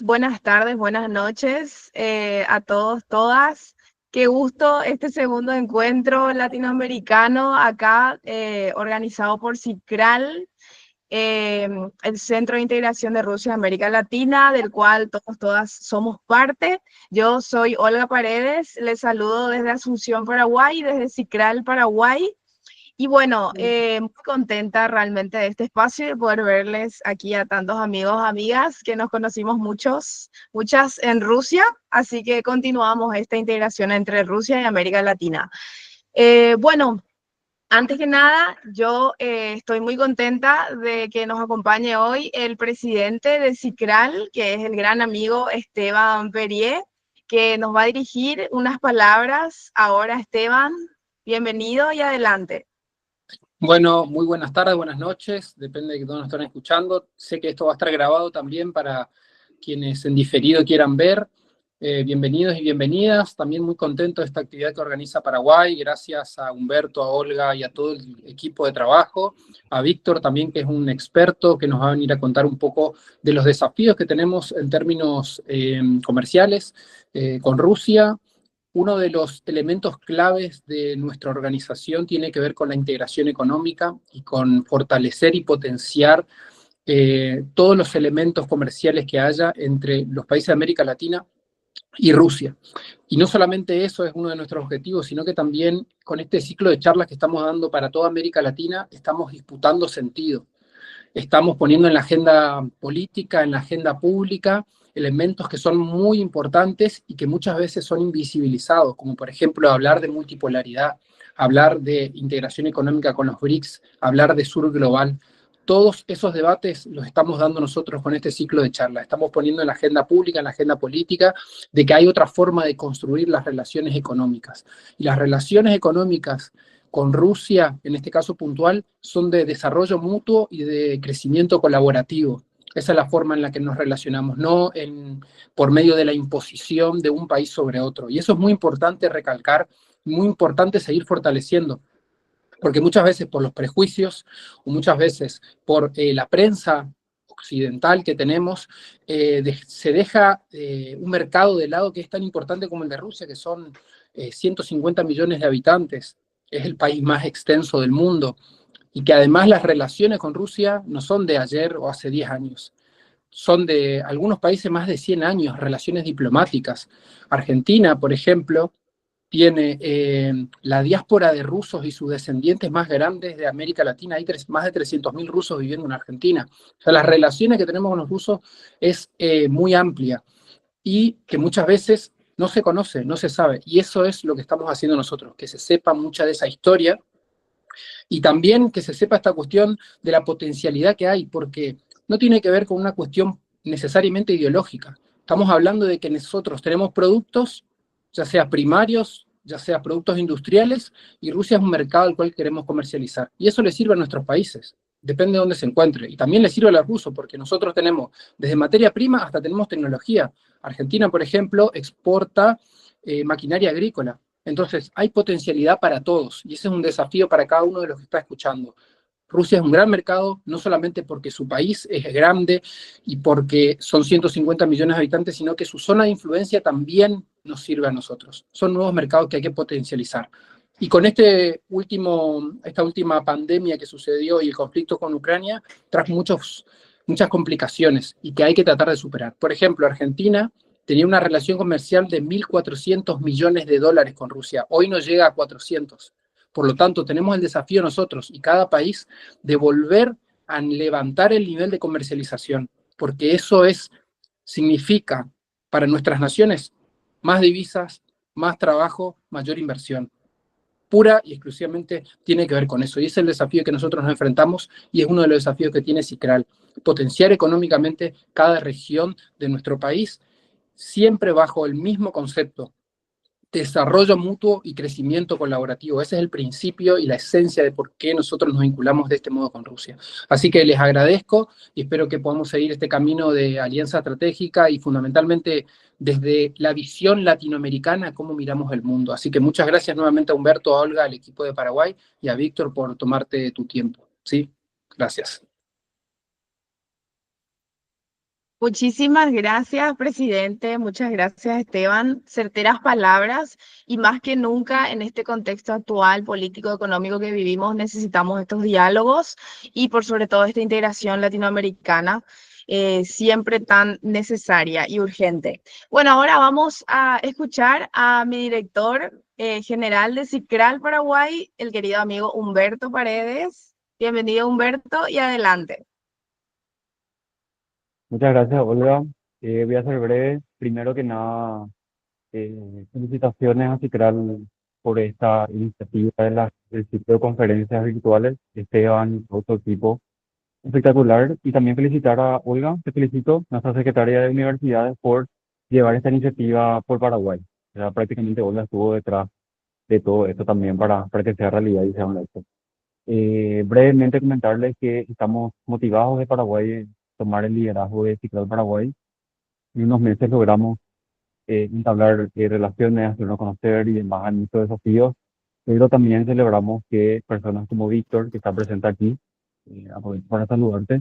buenas tardes, buenas noches a todos, todas. Qué gusto este segundo encuentro latinoamericano acá, organizado por CICRAL, el Centro de Integración de Rusia y América Latina, del cual todos, todas somos parte. Yo soy Olga Paredes, les saludo desde Asunción, Paraguay, desde CICRAL, Paraguay. Y bueno, muy contenta realmente de este espacio y de poder verles aquí a tantos amigos, amigas, que nos conocimos muchas en Rusia, así que continuamos esta integración entre Rusia y América Latina. Bueno, antes que nada, yo estoy muy contenta de que nos acompañe hoy el presidente de CICRAL, que es el gran amigo Esteban Perier, que nos va a dirigir unas palabras. Ahora, Esteban, bienvenido y adelante. Bueno, muy buenas tardes, buenas noches, depende de dónde nos están escuchando. Sé que esto va a estar grabado también para quienes en diferido quieran ver. Bienvenidos y bienvenidas. También muy contento de esta actividad que organiza Paraguay. Gracias a Humberto, a Olga y a todo el equipo de trabajo. A Víctor también, que es un experto que nos va a venir a contar un poco de los desafíos que tenemos en términos comerciales con Rusia. Uno de los elementos claves de nuestra organización tiene que ver con la integración económica y con fortalecer y potenciar todos los elementos comerciales que haya entre los países de América Latina y Rusia. Y no solamente eso es uno de nuestros objetivos, sino que también con este ciclo de charlas que estamos dando para toda América Latina, estamos disputando sentido. Estamos poniendo en la agenda política, en la agenda pública, elementos que son muy importantes y que muchas veces son invisibilizados, como por ejemplo hablar de multipolaridad, hablar de integración económica con los BRICS, hablar de sur global. Todos esos debates los estamos dando nosotros con este ciclo de charla. Estamos poniendo en la agenda pública, en la agenda política, de que hay otra forma de construir las relaciones económicas. Y las relaciones económicas con Rusia, en este caso puntual, son de desarrollo mutuo y de crecimiento colaborativo. Esa es la forma en la que nos relacionamos, no por medio de la imposición de un país sobre otro. Y eso es muy importante recalcar, muy importante seguir fortaleciendo, porque muchas veces por los prejuicios o muchas veces por la prensa occidental que tenemos, se deja un mercado de lado que es tan importante como el de Rusia, que son 150 millones de habitantes, es el país más extenso del mundo, y que además las relaciones con Rusia no son de ayer o hace 10 años, son de algunos países más de 100 años, relaciones diplomáticas. Argentina, por ejemplo, tiene la diáspora de rusos y sus descendientes más grandes de América Latina. Hay más de 300.000 rusos viviendo en Argentina. O sea, las relaciones que tenemos con los rusos es muy amplia y que muchas veces no se conoce, no se sabe. Y eso es lo que estamos haciendo nosotros, que se sepa mucha de esa historia y también que se sepa esta cuestión de la potencialidad que hay, porque no tiene que ver con una cuestión necesariamente ideológica. Estamos hablando de que nosotros tenemos productos, ya sea primarios, ya sea productos industriales, y Rusia es un mercado al cual queremos comercializar. Y eso le sirve a nuestros países, depende de dónde se encuentre. Y también le sirve a los rusos, porque nosotros tenemos desde materia prima hasta tenemos tecnología. Argentina, por ejemplo, exporta maquinaria agrícola. Entonces, hay potencialidad para todos, y ese es un desafío para cada uno de los que está escuchando. Rusia es un gran mercado, no solamente porque su país es grande y porque son 150 millones de habitantes, sino que su zona de influencia también nos sirve a nosotros. Son nuevos mercados que hay que potencializar. Y con esta última pandemia que sucedió y el conflicto con Ucrania, trajo muchas complicaciones y que hay que tratar de superar. Por ejemplo, Argentina tenía una relación comercial de 1.400 millones de dólares con Rusia. Hoy no llega a 400. Por lo tanto, tenemos el desafío nosotros y cada país de volver a levantar el nivel de comercialización, porque significa para nuestras naciones más divisas, más trabajo, mayor inversión. Pura y exclusivamente tiene que ver con eso. Y es el desafío que nosotros nos enfrentamos y es uno de los desafíos que tiene CICRAL. Potenciar económicamente cada región de nuestro país, siempre bajo el mismo concepto: desarrollo mutuo y crecimiento colaborativo. Ese es el principio y la esencia de por qué nosotros nos vinculamos de este modo con Rusia. Así que les agradezco y espero que podamos seguir este camino de alianza estratégica y fundamentalmente desde la visión latinoamericana, cómo miramos el mundo. Así que muchas gracias nuevamente a Humberto, a Olga, al equipo de Paraguay y a Víctor por tomarte tu tiempo. ¿Sí? Gracias. Muchísimas gracias, presidente. Muchas gracias, Esteban. Certeras palabras y más que nunca en este contexto actual político, económico que vivimos, necesitamos estos diálogos y por sobre todo esta integración latinoamericana, siempre tan necesaria y urgente. Bueno, ahora vamos a escuchar a mi director general de CICRAL Paraguay, el querido amigo Humberto Paredes. Bienvenido, Humberto, y adelante. Muchas gracias, Olga. Voy a ser breve. Primero que nada, felicitaciones a Cicral por esta iniciativa del ciclo de conferencias virtuales. Esteban y todo su equipo, espectacular. Y también felicitar a Olga, te felicito, nuestra secretaria de universidades, por llevar esta iniciativa por Paraguay. O sea, prácticamente Olga estuvo detrás de todo esto también para que sea realidad y sea un éxito. Brevemente comentarles que estamos motivados de Paraguay en tomar el liderazgo de Ciclón Paraguay. En unos meses logramos entablar relaciones, hacernos conocer y demás en muchos desafíos, pero también celebramos que personas como Víctor, que está presente aquí, aprovecho para saludarte,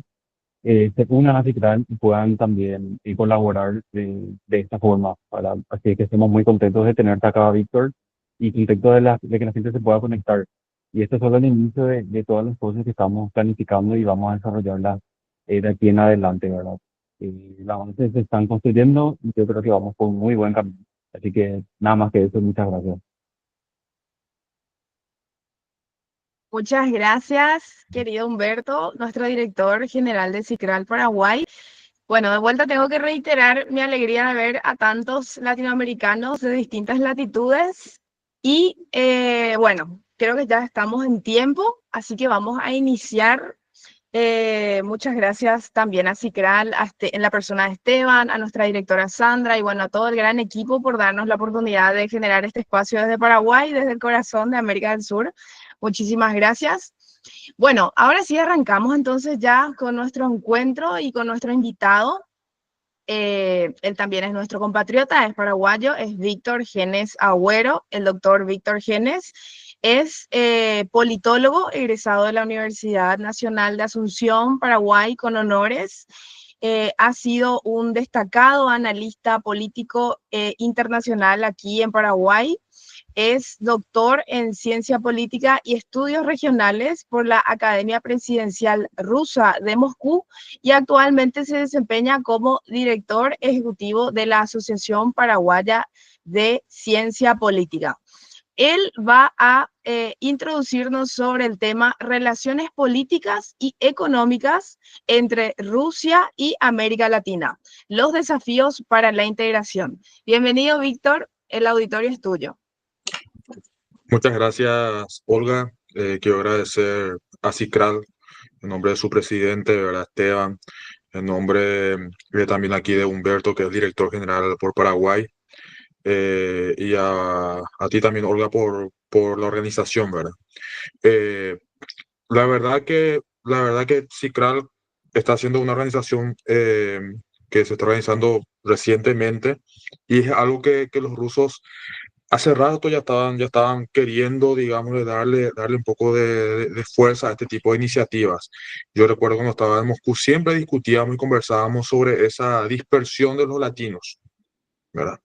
se unan a Ciclón y puedan también colaborar de esta forma. Así que estamos muy contentos de tenerte acá, Víctor, y contentos de que la gente se pueda conectar. Y esto es solo el inicio de todas las cosas que estamos planificando y vamos a desarrollarlas de aquí en adelante, ¿verdad? Los avances se están construyendo y yo creo que vamos por un muy buen camino. Así que nada más que eso, muchas gracias. Muchas gracias, querido Humberto, nuestro director general de CICRAL Paraguay. Bueno, de vuelta tengo que reiterar mi alegría de ver a tantos latinoamericanos de distintas latitudes y bueno, creo que ya estamos en tiempo, así que vamos a iniciar. Muchas gracias también a CICRAL, en la persona de Esteban, a nuestra directora Sandra y bueno, a todo el gran equipo por darnos la oportunidad de generar este espacio desde Paraguay, desde el corazón de América del Sur. Muchísimas gracias. Bueno, ahora sí arrancamos entonces ya con nuestro encuentro y con nuestro invitado. Él también es nuestro compatriota, es paraguayo, es Víctor Genes Agüero. El doctor Víctor Genes es politólogo egresado de la Universidad Nacional de Asunción, Paraguay, con honores. Ha sido un destacado analista político internacional aquí en Paraguay. Es doctor en Ciencia Política y Estudios Regionales por la Academia Presidencial Rusa de Moscú y actualmente se desempeña como director ejecutivo de la Asociación Paraguaya de Ciencia Política. Él va a introducirnos sobre el tema relaciones políticas y económicas entre Rusia y América Latina, los desafíos para la integración. Bienvenido, Víctor, el auditorio es tuyo. Muchas gracias, Olga. Quiero agradecer a CICRAL en nombre de su presidente, ¿verdad? Esteban, en nombre también aquí de Humberto, que es director general por Paraguay, y a ti también, Olga, por la organización, ¿verdad? Eh, la verdad que CICRAL está haciendo una organización que se está organizando recientemente y es algo que los rusos hace rato ya estaban queriendo, digamos, darle un poco de fuerza a este tipo de iniciativas. Yo recuerdo cuando estaba en Moscú, siempre discutíamos y conversábamos sobre esa dispersión de los latinos, ¿verdad?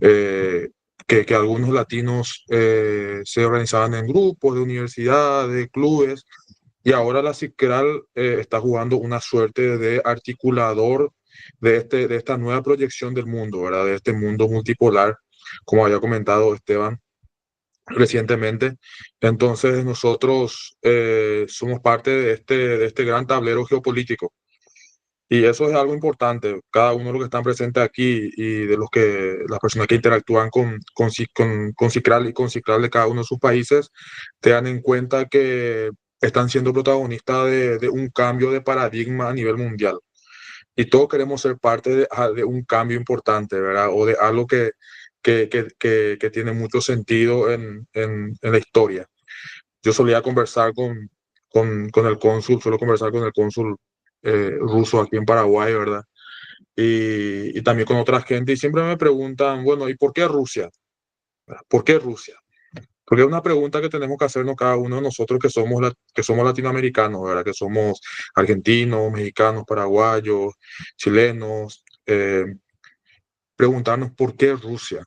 Eh, que algunos latinos se organizaban en grupos de universidades, de clubes, y ahora la CICRAL está jugando una suerte de articulador de esta nueva proyección del mundo, ¿verdad? De este mundo multipolar, como había comentado Esteban recientemente. Entonces nosotros somos parte de este gran tablero geopolítico. Y eso es algo importante. Cada uno de los que están presentes aquí y de las personas que interactúan con CICRAL y con CICRAL de cada uno de sus países, te dan en cuenta que están siendo protagonistas de un cambio de paradigma a nivel mundial. Y todos queremos ser parte de un cambio importante, ¿verdad? O de algo que tiene mucho sentido en la historia. Yo solía conversar con el cónsul, suelo conversar con el cónsul ruso aquí en Paraguay, ¿verdad? Y también con otra gente, y siempre me preguntan, bueno, ¿y por qué Rusia? ¿Por qué Rusia? Porque es una pregunta que tenemos que hacernos cada uno de nosotros que somos latinoamericanos, ¿verdad? Que somos argentinos, mexicanos, paraguayos, chilenos, preguntarnos por qué Rusia.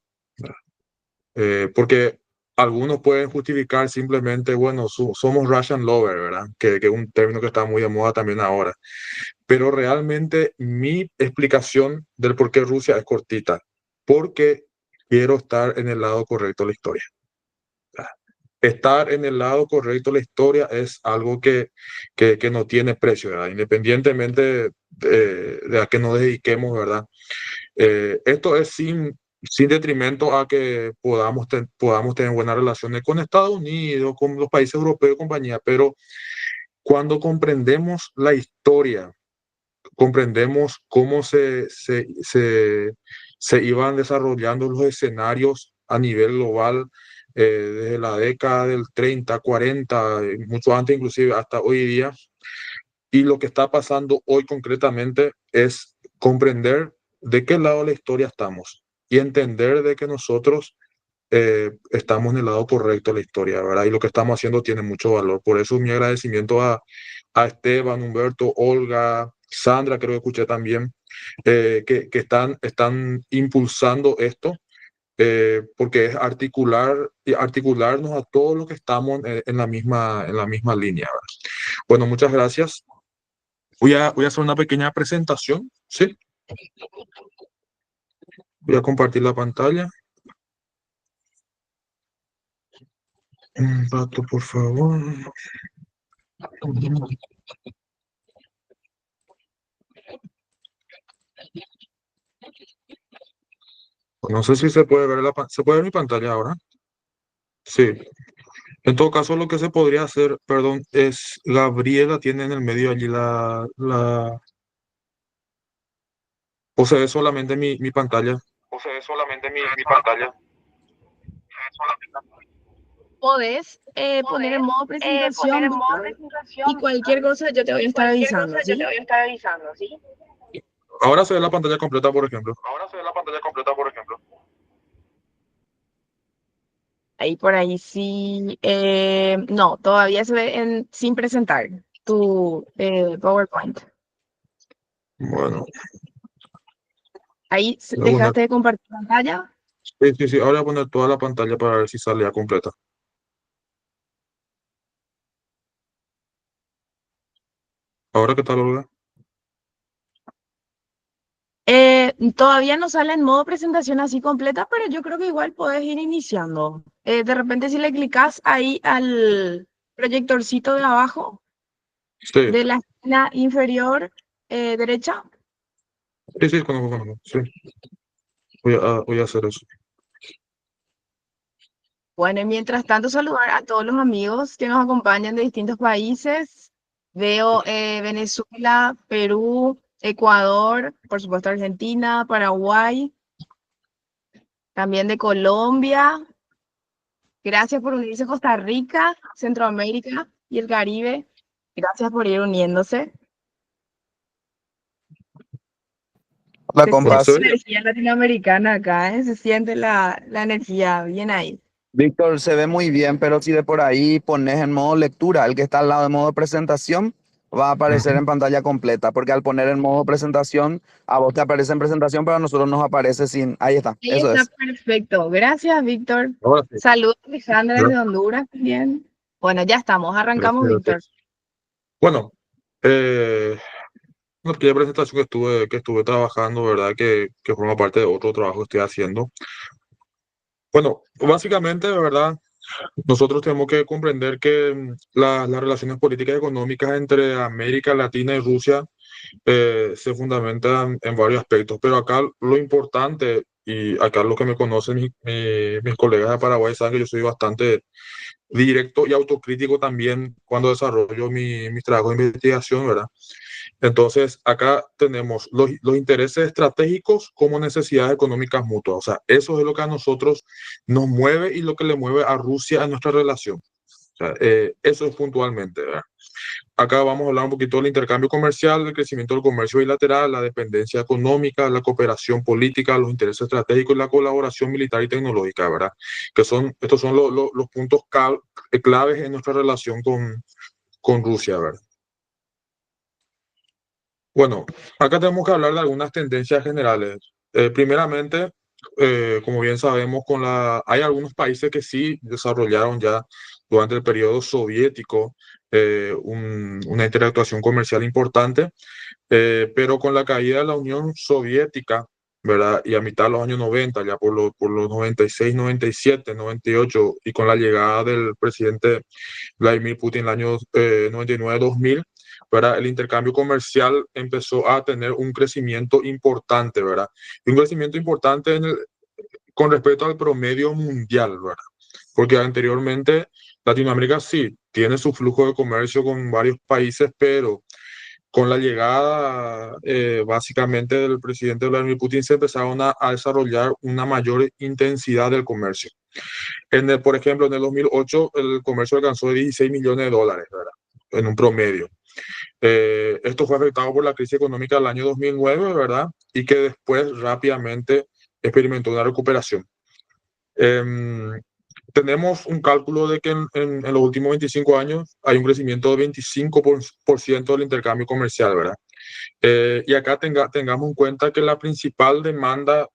Porque algunos pueden justificar simplemente, bueno, somos Russian lover, ¿verdad? Que es un término que está muy de moda también ahora. Pero realmente mi explicación del por qué Rusia es cortita. Porque quiero estar en el lado correcto de la historia. Estar en el lado correcto de la historia es algo que no tiene precio, ¿verdad? Independientemente de a qué nos dediquemos, ¿verdad? Esto es sin detrimento a que podamos tener buenas relaciones con Estados Unidos, con los países europeos y compañía, pero cuando comprendemos la historia, comprendemos cómo se iban desarrollando los escenarios a nivel global, desde la década del 30, 40, mucho antes inclusive hasta hoy día, y lo que está pasando hoy concretamente es comprender de qué lado de la historia estamos y entender de que nosotros estamos en el lado correcto de la historia, ¿verdad? Y lo que estamos haciendo tiene mucho valor. Por eso mi agradecimiento a Esteban, Humberto, Olga, Sandra, creo que escuché también, que están impulsando esto, porque es articularnos a todos los que estamos en la misma línea, ¿verdad? Bueno, muchas gracias. Voy a hacer una pequeña presentación, ¿sí? Voy a compartir la pantalla. Un rato, por favor. No sé si se puede ver ¿se puede ver mi pantalla ahora? Sí. En todo caso, lo que se podría hacer, perdón, es Gabriela tiene en el medio allí o se ve solamente mi pantalla. O se ve solamente mi pantalla. Podés poner en modo presentación, Víctor, y cualquier cosa yo te voy a estar avisando, ¿sí? Ahora se ve la pantalla completa, por ejemplo. Ahora se ve la pantalla completa, por ejemplo. Ahí por ahí sí. No, todavía se ve sin presentar tu PowerPoint. Bueno, Ahí voy a poner, dejaste de compartir pantalla. sí. Ahora voy a poner toda la pantalla para ver si sale ya completa. ¿Ahora qué tal, Olga? Todavía no sale en modo presentación así completa, pero yo creo que igual podés ir iniciando. De repente si le clicas ahí al proyectorcito de abajo, Sí, de la esquina inferior derecha. sí, conozco. Sí, voy a hacer eso. Bueno, y mientras tanto saludar a todos los amigos que nos acompañan de distintos países. Veo Venezuela, Perú, Ecuador, por supuesto Argentina, Paraguay, también de Colombia. Gracias por unirse Costa Rica, Centroamérica y el Caribe. Gracias por ir uniéndose. Hola, Se siente compas. la energía latinoamericana acá, ¿eh? Se siente la energía bien ahí. Víctor, se ve muy bien, pero si de por ahí pones en modo lectura, el que está al lado de modo presentación, va a aparecer en pantalla completa, porque al poner en modo presentación, a vos te aparece en presentación, pero a nosotros nos aparece sin... Ahí está, Ahí eso está es. perfecto. Gracias, Víctor. Ahora sí. Saludos, Alejandra, desde Gracias. Honduras también. Bueno, ya estamos. Arrancamos, Víctor. Bueno, una pequeña presentación que estuve trabajando, ¿verdad? Que forma parte de otro trabajo que estoy haciendo. Bueno, básicamente, de verdad, nosotros tenemos que comprender que las relaciones políticas y económicas entre América Latina y Rusia se fundamentan en varios aspectos, pero acá lo importante, y acá los que me conocen, mis colegas de Paraguay saben que yo soy bastante directo y autocrítico también cuando desarrollo mis trabajos de investigación, ¿verdad? Entonces, acá tenemos los intereses estratégicos como necesidades económicas mutuas. O sea, eso es lo que a nosotros nos mueve y lo que le mueve a Rusia en nuestra relación. O sea, eso es puntualmente, ¿verdad? Acá vamos a hablar un poquito del intercambio comercial, del crecimiento del comercio bilateral, la dependencia económica, la cooperación política, los intereses estratégicos y la colaboración militar y tecnológica, ¿verdad? Estos son los puntos claves en nuestra relación con Rusia, ¿verdad? Bueno, acá tenemos que hablar de algunas tendencias generales. Primeramente, como bien sabemos, hay algunos países que sí desarrollaron ya durante el periodo soviético una interactuación comercial importante, pero con la caída de la Unión Soviética, ¿verdad? Y a mitad de los años 90, ya por los 96, 97, 98, y con la llegada del presidente Vladimir Putin en el año 99-2000, ¿verdad? El intercambio comercial empezó a tener un crecimiento importante, ¿verdad? Y un crecimiento importante con respecto al promedio mundial, ¿verdad? Porque anteriormente Latinoamérica sí tiene su flujo de comercio con varios países, pero con la llegada básicamente del presidente Vladimir Putin se empezaron a desarrollar una mayor intensidad del comercio. Por ejemplo, en el 2008 el comercio alcanzó 16 millones de dólares, ¿verdad? En un promedio. Esto fue afectado por la crisis económica del año 2009, ¿verdad? Y que después rápidamente experimentó una recuperación. Tenemos un cálculo de que en los últimos 25 años hay un crecimiento de 25% del intercambio comercial, ¿verdad? Y acá tengamos en cuenta que la principal demanda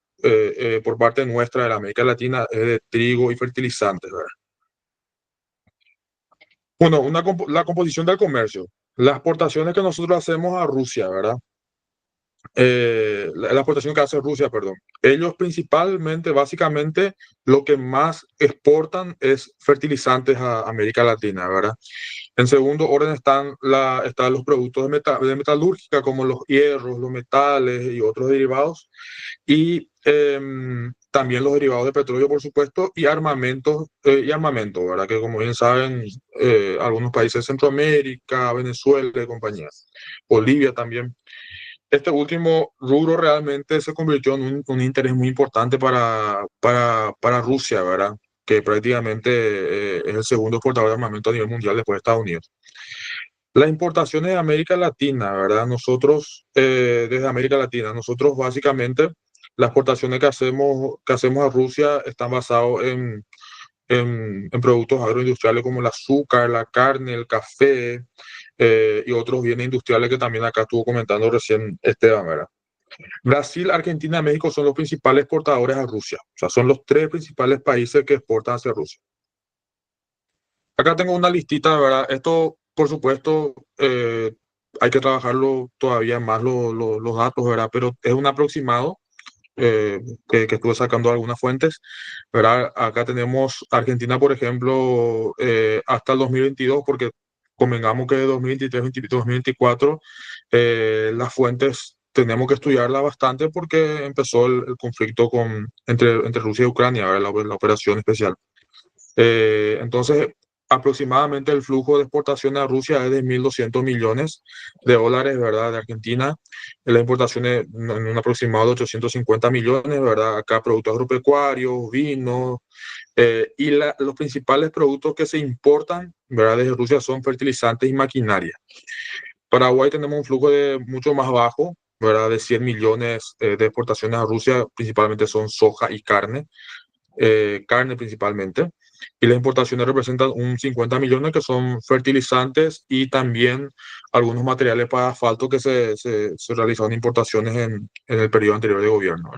por parte nuestra de la América Latina es de trigo y fertilizantes, ¿verdad? Bueno, la composición del comercio. Las exportaciones que nosotros hacemos a Rusia, ¿verdad? La exportación que hace Rusia, perdón. Ellos principalmente, básicamente, lo que más exportan es fertilizantes a América Latina, ¿verdad? En segundo orden están los productos de metalúrgica, como los hierros, los metales y otros derivados. Y también los derivados de petróleo, por supuesto, y armamento, ¿verdad? Que como bien saben, algunos países de Centroamérica, Venezuela y compañía. Bolivia también. Este último rubro realmente se convirtió en un interés muy importante para Rusia, ¿verdad? Que prácticamente es el segundo exportador de armamento a nivel mundial después de Estados Unidos. Las importaciones de América Latina, ¿verdad? Desde América Latina, nosotros básicamente, las exportaciones que hacemos a Rusia están basadas en productos agroindustriales como el azúcar, la carne, el café, y otros bienes industriales que también acá estuvo comentando recién Esteban, ¿verdad? Brasil, Argentina y México son los principales exportadores a Rusia. O sea, son los tres principales países que exportan hacia Rusia. Acá tengo una listita, ¿verdad? Esto, por supuesto, hay que trabajarlo todavía más los datos, ¿verdad? Pero es un aproximado que estuve sacando algunas fuentes, ¿verdad? Acá tenemos Argentina, por ejemplo, hasta el 2022, porque convengamos que de 2023, 2024, las fuentes tenemos que estudiarlas bastante porque empezó el conflicto entre Rusia y Ucrania, ¿verdad? La operación especial. Entonces, aproximadamente el flujo de exportación a Rusia es de 1.200 millones de dólares, ¿verdad? De Argentina. La importación es en un aproximado de 850 millones, ¿verdad? Acá productos agropecuarios, vino, y los principales productos que se importan, ¿verdad? Desde Rusia son fertilizantes y maquinaria. Paraguay tenemos un flujo mucho más bajo, ¿verdad? De 100 millones de exportaciones a Rusia, principalmente son soja y carne principalmente, y las importaciones representan un 50 millones que son fertilizantes y también algunos materiales para asfalto que se realizaron importaciones en el periodo anterior de gobierno.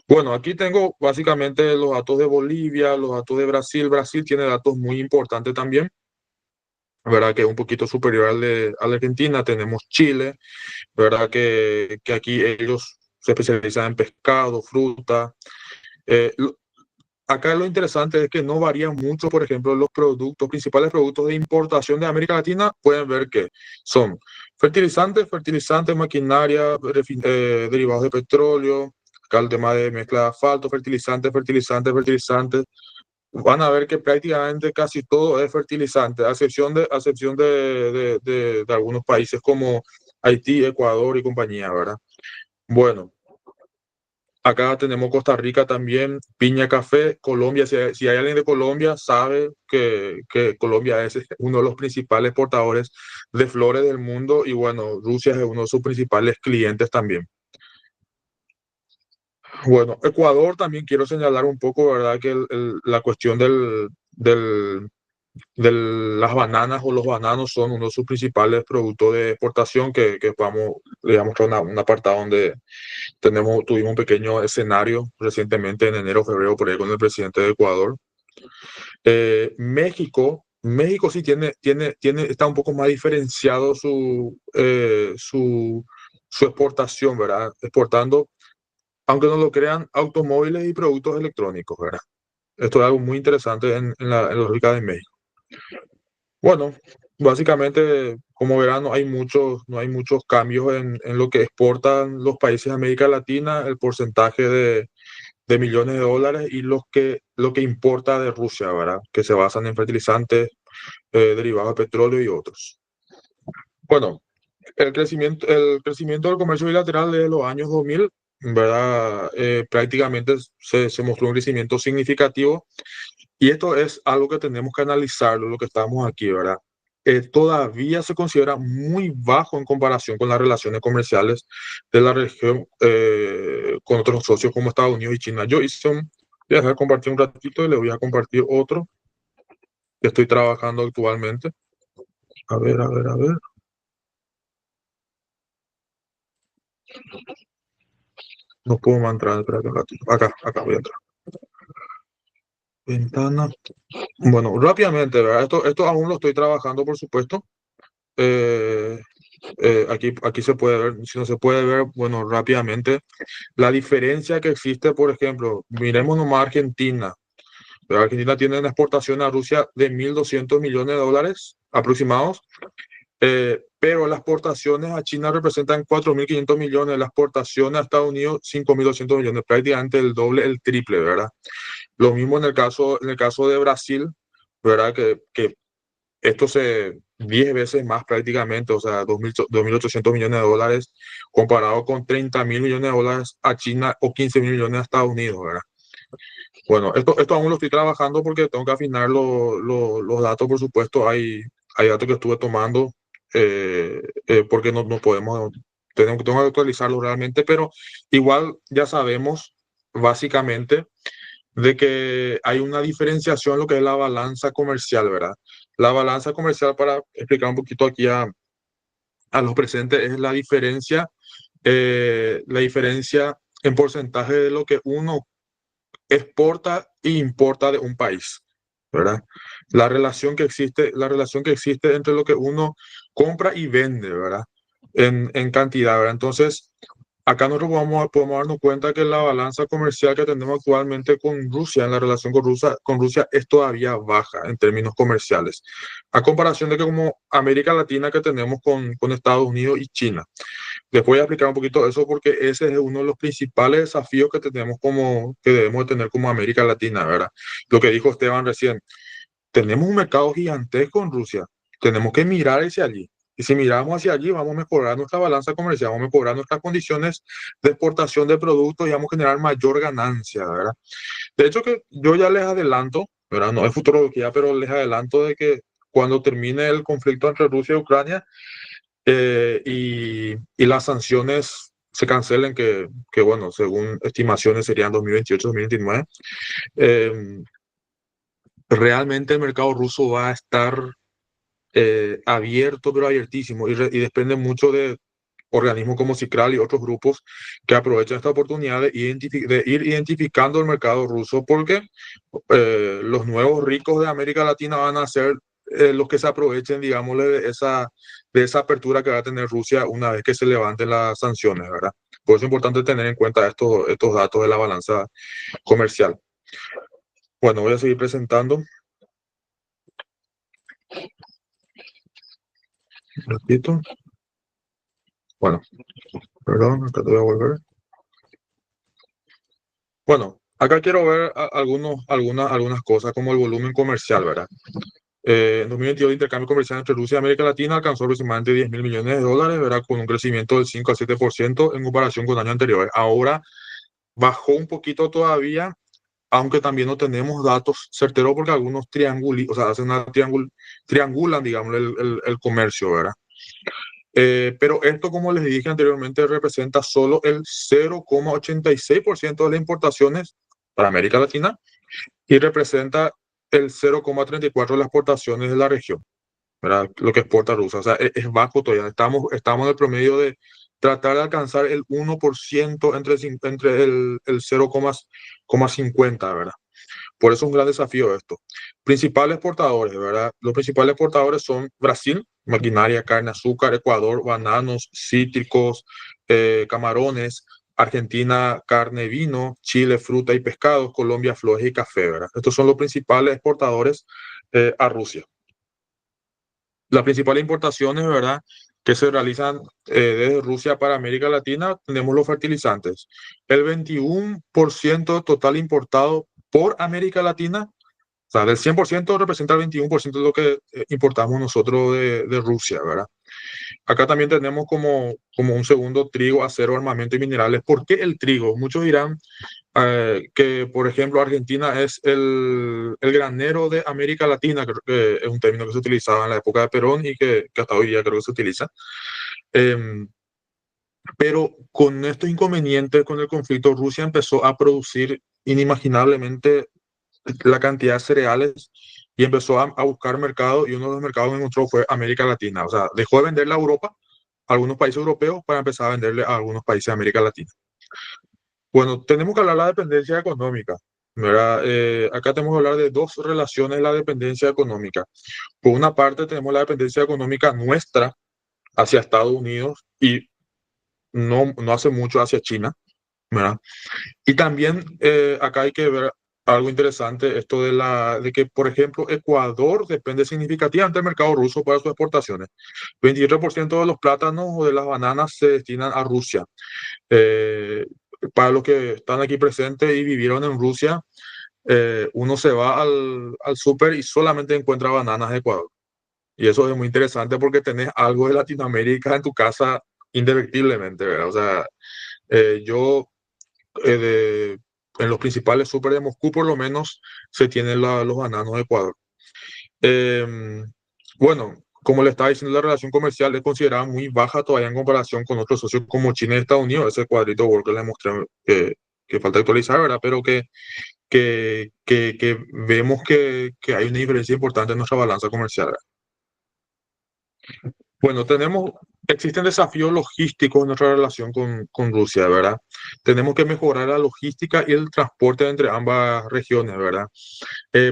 Bueno, aquí tengo básicamente los datos de Bolivia, los datos de Brasil. Brasil tiene datos muy importantes también, ¿verdad? Que es un poquito superior a la Argentina. Tenemos Chile, ¿verdad? Que aquí ellos se especializan en pescado, fruta. Eh, Acá lo interesante es que no varían mucho, por ejemplo, los principales productos de importación de América Latina, pueden ver que son fertilizantes, maquinaria, derivados de petróleo, acá el tema de mezcla de asfalto, fertilizantes. Van a ver que prácticamente casi todo es fertilizante, a excepción de algunos países como Haití, Ecuador y compañía, ¿verdad? Bueno. Acá tenemos Costa Rica también, piña, café, Colombia. Si hay alguien de Colombia, sabe que Colombia es uno de los principales exportadores de flores del mundo y bueno, Rusia es uno de sus principales clientes también. Bueno, Ecuador también quiero señalar un poco, ¿verdad? Que la cuestión las bananas o los bananos son uno de sus principales productos de exportación que vamos, le voy a mostrar un apartado donde tuvimos un pequeño escenario recientemente en enero, febrero, por ahí con el presidente de Ecuador. México sí está un poco más diferenciado su exportación, ¿verdad? Exportando, aunque no lo crean, automóviles y productos electrónicos, ¿verdad? Esto es algo muy interesante en la lógica de México. Bueno, básicamente, como verán, no hay muchos cambios en lo que exportan los países de América Latina, el porcentaje de millones de dólares y lo que importa de Rusia, ¿verdad? Que se basan en fertilizantes, derivados de petróleo y otros. Bueno, el crecimiento del comercio bilateral desde los años 2000, ¿verdad? Prácticamente se mostró un crecimiento significativo y esto es algo que tenemos que analizarlo, lo que estamos aquí, ¿verdad? Todavía se considera muy bajo en comparación con las relaciones comerciales de la región con otros socios como Estados Unidos y China. Voy a dejar compartir un ratito y le voy a compartir otro que estoy trabajando actualmente. A ver, a ver, a ver. No puedo entrar, espérate un ratito. Acá voy a entrar. Ventana. Bueno, rápidamente, ¿verdad? Esto aún lo estoy trabajando, por supuesto. Aquí se puede ver, si no se puede ver, bueno, rápidamente, la diferencia que existe, por ejemplo, miremos nomás Argentina. ¿Verdad? Argentina tiene una exportación a Rusia de 1.200 millones de dólares aproximados, pero las exportaciones a China representan 4.500 millones, las exportaciones a Estados Unidos 5.200 millones, prácticamente el doble, el triple, ¿verdad? Lo mismo en el caso de Brasil, ¿verdad? Que esto 10 veces más prácticamente, o sea, 2.800 millones de dólares comparado con 30.000 millones de dólares a China o 15.000 millones a Estados Unidos, ¿verdad? Bueno, esto aún lo estoy trabajando porque tengo que afinar los datos, por supuesto. Hay datos que estuve tomando porque no podemos, tengo que actualizarlo realmente, pero igual ya sabemos básicamente de que hay una diferenciación en lo que es la balanza comercial, ¿verdad? La balanza comercial, para explicar un poquito aquí a los presentes, es la diferencia en porcentaje de lo que uno exporta e importa de un país, ¿verdad? La relación que existe entre lo que uno compra y vende, ¿verdad? En cantidad, ¿verdad? Entonces, acá nosotros podemos darnos cuenta que la balanza comercial que tenemos actualmente con Rusia, en la relación con Rusia es todavía baja en términos comerciales, a comparación de que como América Latina que tenemos con Estados Unidos y China. Les voy a explicar un poquito eso porque ese es uno de los principales desafíos que que debemos de tener como América Latina, ¿verdad? Lo que dijo Esteban recién, tenemos un mercado gigantesco en Rusia, tenemos que mirar hacia allí. Y si miramos hacia allí, vamos a mejorar nuestra balanza comercial, vamos a mejorar nuestras condiciones de exportación de productos y vamos a generar mayor ganancia, ¿verdad? De hecho, que yo ya les adelanto, ¿verdad? No es futurología, pero les adelanto de que cuando termine el conflicto entre Rusia y Ucrania, y las sanciones se cancelen, que bueno, según estimaciones serían 2028-2029, realmente el mercado ruso va a estar abierto, pero abiertísimo, y depende mucho de organismos como Cicral y otros grupos que aprovechan esta oportunidad de ir identificando el mercado ruso, porque los nuevos ricos de América Latina van a ser los que se aprovechen, digámosle, de esa apertura que va a tener Rusia una vez que se levanten las sanciones, ¿verdad? Por eso es importante tener en cuenta estos datos de la balanza comercial. Bueno, voy a seguir presentando. Un ratito. Bueno, perdón, acá te voy a volver. Bueno, acá quiero ver algunas cosas como el volumen comercial, ¿verdad? En 2022 el intercambio comercial entre Rusia y América Latina alcanzó aproximadamente 10.000 millones de dólares, ¿verdad? Con un crecimiento del 5 a 7% en comparación con años anteriores. Ahora bajó un poquito todavía, aunque también no tenemos datos certeros porque algunos o sea, triangulan, digamos, el comercio, ¿verdad? Pero esto, como les dije anteriormente, representa solo el 0,86% de las importaciones para América Latina y representa el 0,34% de las exportaciones de la región, ¿verdad? Lo que exporta Rusia. O sea, es bajo todavía. Estamos en el promedio de tratar de alcanzar el 1% entre el 0,50, ¿verdad? Por eso es un gran desafío esto. Principales exportadores, ¿verdad? Los principales exportadores son Brasil, maquinaria, carne, azúcar; Ecuador, bananos, cítricos, camarones; Argentina, carne, vino; Chile, fruta y pescados; Colombia, flores y café, ¿verdad? Estos son los principales exportadores a Rusia. Las principales importaciones, ¿verdad?, que se realizan desde Rusia para América Latina, tenemos los fertilizantes. El 21% total importado por América Latina, o sea, del 100% representa el 21% de lo que importamos nosotros de Rusia, ¿verdad? Acá también tenemos como un segundo trigo, acero, armamento y minerales. ¿Por qué el trigo? Muchos dirán que, por ejemplo, Argentina es el granero de América Latina, creo que es un término que se utilizaba en la época de Perón y que hasta hoy día creo que se utiliza. Pero con estos inconvenientes, con el conflicto, Rusia empezó a producir inimaginablemente la cantidad de cereales y empezó a buscar mercado, y uno de los mercados que encontró fue América Latina. O sea, dejó de venderle a Europa, a algunos países europeos, para empezar a venderle a algunos países de América Latina. Bueno, tenemos que hablar de la dependencia económica, ¿verdad? Acá tenemos que hablar de dos relaciones de la dependencia económica. Por una parte, tenemos la dependencia económica nuestra hacia Estados Unidos y no hace mucho hacia China, ¿verdad? Y también acá hay que ver algo interesante, esto de que, por ejemplo, Ecuador depende significativamente del mercado ruso para sus exportaciones. 23% de los plátanos o de las bananas se destinan a Rusia. Eh, para los que están aquí presentes y vivieron en Rusia, uno se va al súper y solamente encuentra bananas de Ecuador. Y eso es muy interesante porque tenés algo de Latinoamérica en tu casa indefectiblemente, ¿verdad? O sea, yo en los principales súper de Moscú por lo menos se tienen los bananos de Ecuador. Bueno, como le estaba diciendo, la relación comercial es considerada muy baja todavía en comparación con otros socios como China y Estados Unidos. Ese cuadrito Word que le mostré que falta actualizar, ¿verdad? Pero que vemos que hay una diferencia importante en nuestra balanza comercial, ¿verdad? Bueno, existen desafíos logísticos en nuestra relación con Rusia, ¿verdad? Tenemos que mejorar la logística y el transporte entre ambas regiones, ¿verdad?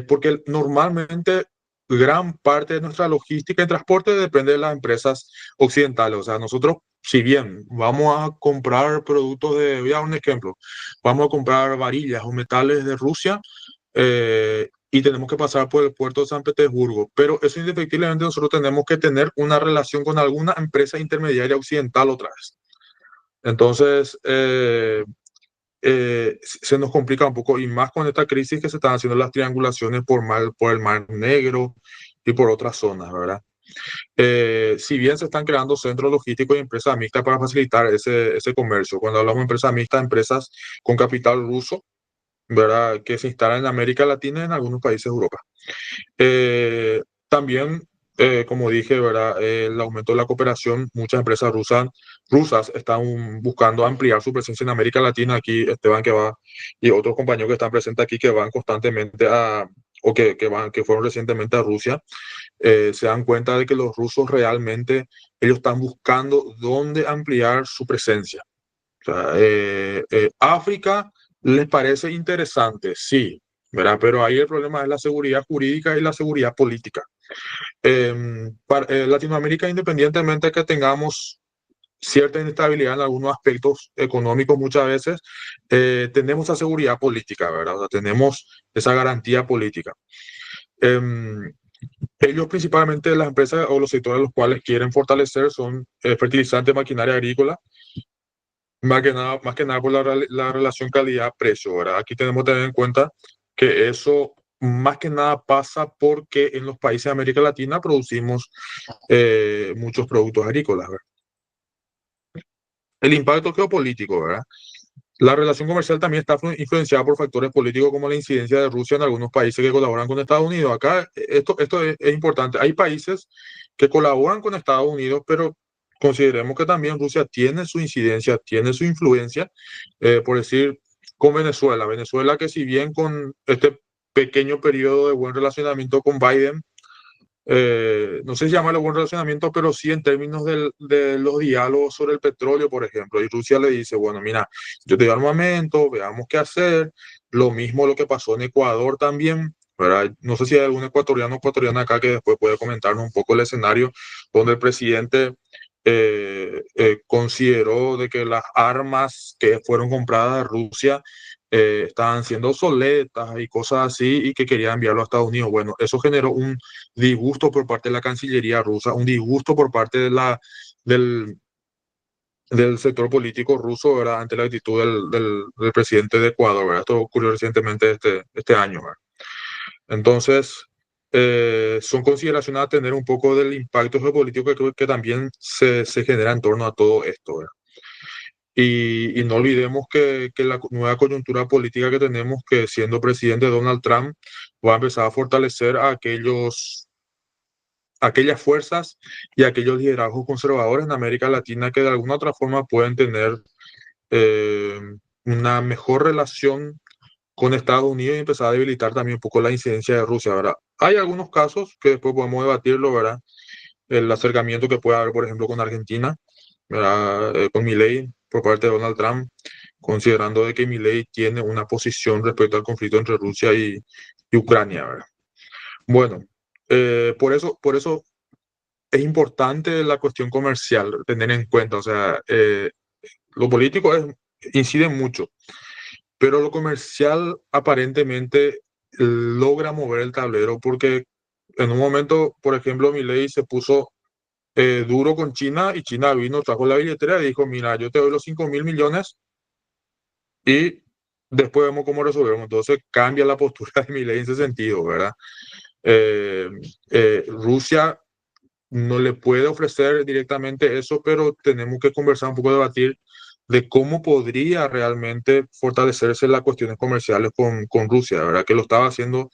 Porque normalmente gran parte de nuestra logística y transporte depende de las empresas occidentales. O sea, nosotros, si bien vamos a comprar productos voy a dar un ejemplo, vamos a comprar varillas o metales de Rusia, y tenemos que pasar por el puerto de San Petersburgo, pero eso indefectiblemente nosotros tenemos que tener una relación con alguna empresa intermediaria occidental otra vez. Entonces, se nos complica un poco, y más con esta crisis que se están haciendo las triangulaciones por el Mar Negro y por otras zonas, ¿verdad? Si bien se están creando centros logísticos y empresas mixtas para facilitar ese comercio. Cuando hablamos de empresas mixtas, empresas con capital ruso, ¿verdad?, que se instalan en América Latina y en algunos países de Europa. También, como dije, ¿verdad?, el aumento de la cooperación. Muchas empresas rusas están buscando ampliar su presencia en América Latina. Aquí Esteban que va y otros compañeros que están presentes aquí que van constantemente que fueron recientemente a Rusia, se dan cuenta de que los rusos realmente ellos están buscando dónde ampliar su presencia. O sea, África les parece interesante, sí, ¿verdad? Pero ahí el problema es la seguridad jurídica y la seguridad política. Latinoamérica, independientemente de que tengamos cierta inestabilidad en algunos aspectos económicos muchas veces, tenemos esa seguridad política, ¿verdad? O sea, tenemos esa garantía política. Ellos principalmente, las empresas o los sectores a los cuales quieren fortalecer son fertilizantes, maquinaria agrícola, más que nada por la relación calidad-precio, ¿verdad? Aquí tenemos que tener en cuenta que eso más que nada pasa porque en los países de América Latina producimos muchos productos agrícolas, ¿verdad? El impacto geopolítico, ¿verdad? La relación comercial también está influenciada por factores políticos como la incidencia de Rusia en algunos países que colaboran con Estados Unidos. Acá esto es importante. Hay países que colaboran con Estados Unidos, pero consideremos que también Rusia tiene su incidencia, tiene su influencia, por decir, con Venezuela. Venezuela, que si bien con este pequeño periodo de buen relacionamiento con Biden. No sé si llamarlo buen relacionamiento, pero sí en términos de los diálogos sobre el petróleo, por ejemplo. Y Rusia le dice, bueno, mira, yo te doy armamento, veamos qué hacer. Lo mismo lo que pasó en Ecuador también, ¿verdad? No sé si hay algún ecuatoriano o ecuatoriana acá que después puede comentarnos un poco el escenario donde el presidente consideró de que las armas que fueron compradas de Rusia estaban siendo obsoletas y cosas así y que quería enviarlo a Estados Unidos. Bueno, eso generó un disgusto por parte de la Cancillería rusa, un disgusto por parte del, del sector político ruso, ¿verdad? Ante la actitud del presidente de Ecuador, ¿verdad? Esto ocurrió recientemente este año, ¿verdad? Entonces, son consideraciones a tener un poco del impacto geopolítico que también se genera en torno a todo esto, ¿verdad? Y no olvidemos que la nueva coyuntura política que tenemos, que siendo presidente Donald Trump, va a empezar a fortalecer a aquellas fuerzas y aquellos liderazgos conservadores en América Latina que de alguna otra forma pueden tener eh, una mejor relación con Estados Unidos y empezar a debilitar también un poco la incidencia de Rusia, ¿verdad? Hay algunos casos que después podemos debatirlo, ¿verdad? El acercamiento que puede haber, por ejemplo, con Argentina, ¿verdad? Con Milei por parte de Donald Trump, considerando de que Milei tiene una posición respecto al conflicto entre Rusia y Ucrania, ¿verdad? Bueno, por eso es importante la cuestión comercial, tener en cuenta, o sea, lo político incide mucho, pero lo comercial aparentemente logra mover el tablero porque en un momento, por ejemplo, Milei se puso duro con China y China vino, trajo la billetera y dijo, mira, yo te doy los 5.000 millones y después vemos cómo resolvemos. Entonces cambia la postura de Milei en ese sentido, ¿verdad? Rusia no le puede ofrecer directamente eso, pero tenemos que conversar un poco, debatir de cómo podría realmente fortalecerse las cuestiones comerciales con Rusia, ¿verdad? Que lo estaba haciendo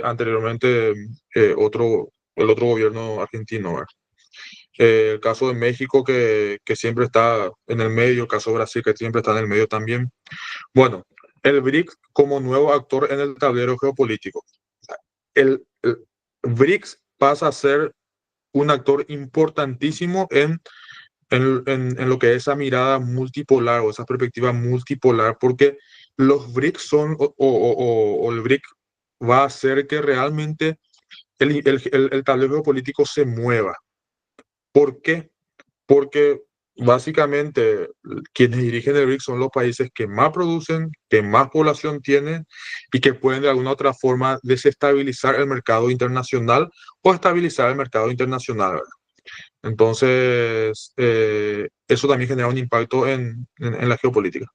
anteriormente el otro gobierno argentino, ¿verdad? El caso de México que siempre está en el medio, el caso de Brasil que siempre está en el medio también. Bueno, el BRICS como nuevo actor en el tablero geopolítico. El BRICS pasa a ser un actor importantísimo en lo que es esa mirada multipolar o esa perspectiva multipolar, porque los BRICS son, o el BRIC va a hacer que realmente el tablero geopolítico se mueva. ¿Por qué? Porque básicamente quienes dirigen el BRICS son los países que más producen, que más población tienen y que pueden de alguna otra forma desestabilizar el mercado internacional o estabilizar el mercado internacional, ¿verdad? Entonces, eso también genera un impacto en la geopolítica.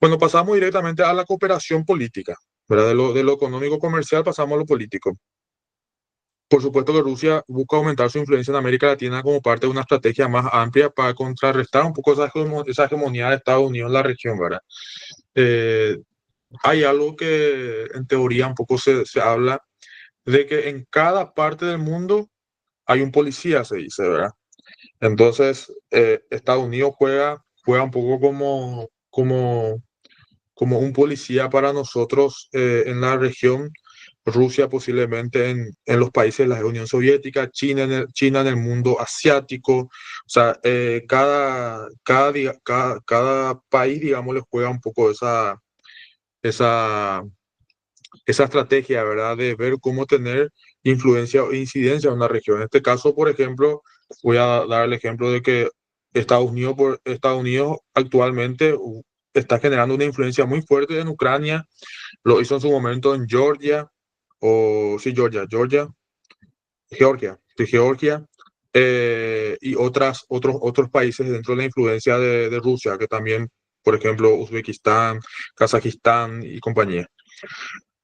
Bueno, pasamos directamente a la cooperación política, ¿verdad? De lo económico comercial pasamos a lo político. Por supuesto que Rusia busca aumentar su influencia en América Latina como parte de una estrategia más amplia para contrarrestar un poco esa hegemonía de Estados Unidos en la región, ¿verdad? Hay algo que en teoría un poco se habla de que en cada parte del mundo hay un policía, se dice, ¿verdad? Entonces, Estados Unidos juega un poco como un policía para nosotros en la región. Rusia posiblemente en los países de la Unión Soviética, China en el mundo asiático. O sea, cada país, digamos, le juega un poco esa estrategia, ¿verdad? De ver cómo tener influencia o incidencia en una región. En este caso, por ejemplo, voy a dar el ejemplo de que Estados Unidos actualmente está generando una influencia muy fuerte en Ucrania. Lo hizo en su momento en Georgia, Georgia, y otros países dentro de la influencia de Rusia, que también, por ejemplo, Uzbekistán, Kazajistán y compañía.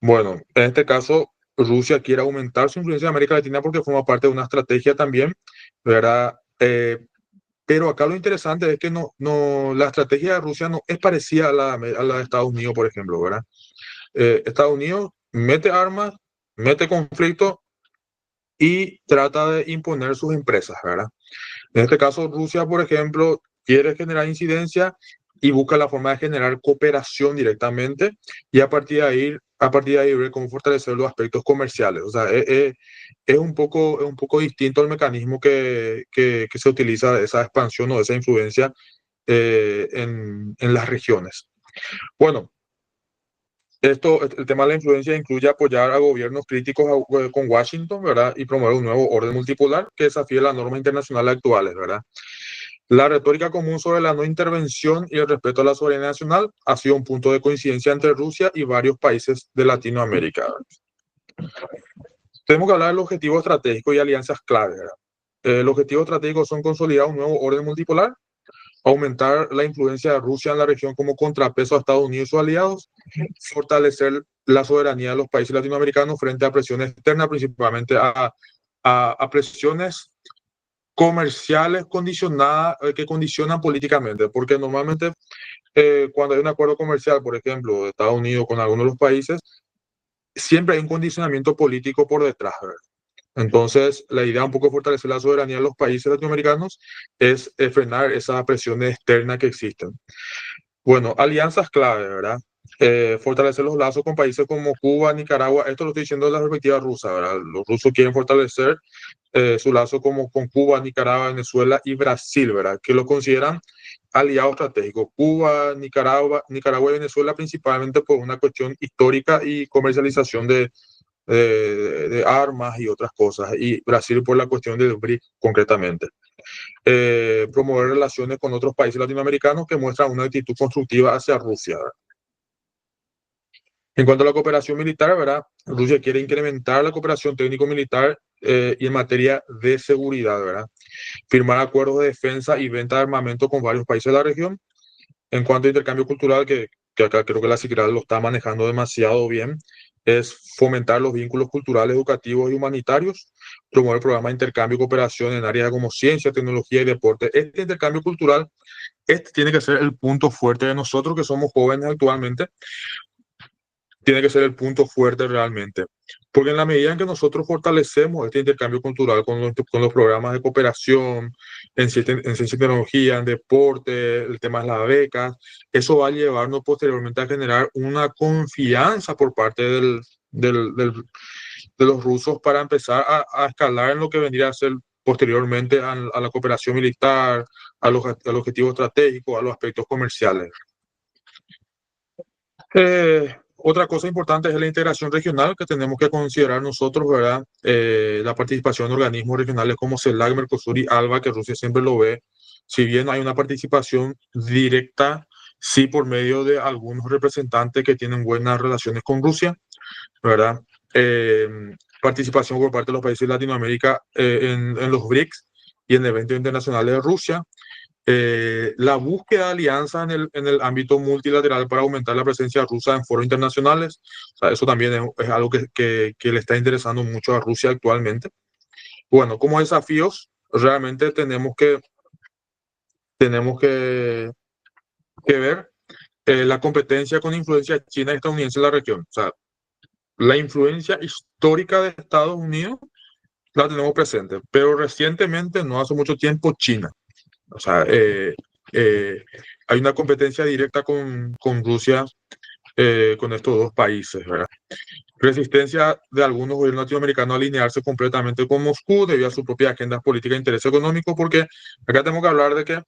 Bueno, en este caso, Rusia quiere aumentar su influencia en América Latina porque forma parte de una estrategia también, ¿verdad? Pero acá lo interesante es que la estrategia de Rusia no es parecida a la de Estados Unidos, por ejemplo, ¿verdad? Estados Unidos mete armas, mete conflicto y trata de imponer sus empresas, ¿verdad? En este caso, Rusia, por ejemplo, quiere generar incidencia y busca la forma de generar cooperación directamente y a partir de ahí a partir de ahí ver cómo fortalecer los aspectos comerciales. O sea, es un poco distinto el mecanismo que se utiliza de esa expansión o de esa influencia en las regiones. Bueno, el tema de la influencia incluye apoyar a gobiernos críticos con Washington, ¿verdad? Y promover un nuevo orden multipolar que desafíe las normas internacionales actuales, ¿verdad? La retórica común sobre la no intervención y el respeto a la soberanía nacional ha sido un punto de coincidencia entre Rusia y varios países de Latinoamérica. Tenemos que hablar del objetivo estratégico y alianzas clave, ¿verdad? El objetivo estratégico son consolidar un nuevo orden multipolar, aumentar la influencia de Rusia en la región como contrapeso a Estados Unidos y sus aliados, fortalecer la soberanía de los países latinoamericanos frente a presiones externas, principalmente a presiones comerciales condicionadas, que condicionan políticamente, porque normalmente cuando hay un acuerdo comercial, por ejemplo, de Estados Unidos con algunos de los países, siempre hay un condicionamiento político por detrás, ¿verdad? Entonces, la idea un poco de fortalecer la soberanía de los países latinoamericanos es frenar esas presiones externas que existen. Bueno, alianzas clave, ¿verdad? Fortalecer los lazos con países como Cuba, Nicaragua. Esto lo estoy diciendo desde la perspectiva rusa, ¿verdad? Los rusos quieren fortalecer su lazo con Cuba, Nicaragua, Venezuela y Brasil, ¿verdad? Que lo consideran aliados estratégicos. Cuba, Nicaragua y Venezuela principalmente por una cuestión histórica y comercialización de armas y otras cosas, y Brasil por la cuestión del BRIC concretamente. Promover relaciones con otros países latinoamericanos que muestran una actitud constructiva hacia Rusia, ¿verdad? En cuanto a la cooperación militar, ¿verdad? Rusia quiere incrementar la cooperación técnico-militar y en materia de seguridad, ¿verdad? Firmar acuerdos de defensa y venta de armamento con varios países de la región. En cuanto a intercambio cultural, que acá creo que la CICRAL lo está manejando demasiado bien, es fomentar los vínculos culturales, educativos y humanitarios, promover programas de intercambio y cooperación en áreas como ciencia, tecnología y deporte. Este intercambio cultural, tiene que ser el punto fuerte de nosotros que somos jóvenes actualmente, tiene que ser el punto fuerte realmente. Porque en la medida en que nosotros fortalecemos este intercambio cultural con los programas de cooperación, en ciencia y tecnología, en deporte, el tema de las becas, eso va a llevarnos posteriormente a generar una confianza por parte de los rusos para empezar a escalar en lo que vendría a ser posteriormente a la cooperación militar, al objetivo estratégico, a los aspectos comerciales. Otra cosa importante es la integración regional que tenemos que considerar nosotros, ¿verdad? La participación de organismos regionales como CELAC, Mercosur y ALBA, que Rusia siempre lo ve. Si bien hay una participación directa, sí por medio de algunos representantes que tienen buenas relaciones con Rusia, ¿verdad? Participación por parte de los países de Latinoamérica en los BRICS y en eventos internacionales de Rusia. La búsqueda de alianzas en el ámbito multilateral para aumentar la presencia rusa en foros internacionales. O sea, eso también es algo que le está interesando mucho a Rusia actualmente. Bueno, como desafíos, realmente tenemos que ver la competencia con influencia china y estadounidense en la región. O sea, la influencia histórica de Estados Unidos la tenemos presente, pero recientemente, no hace mucho tiempo, China. O sea, hay una competencia directa con Rusia, con estos dos países, ¿verdad? Resistencia de algunos gobiernos latinoamericanos a alinearse completamente con Moscú debido a su propia agenda política e interés económico, porque acá tenemos que hablar de que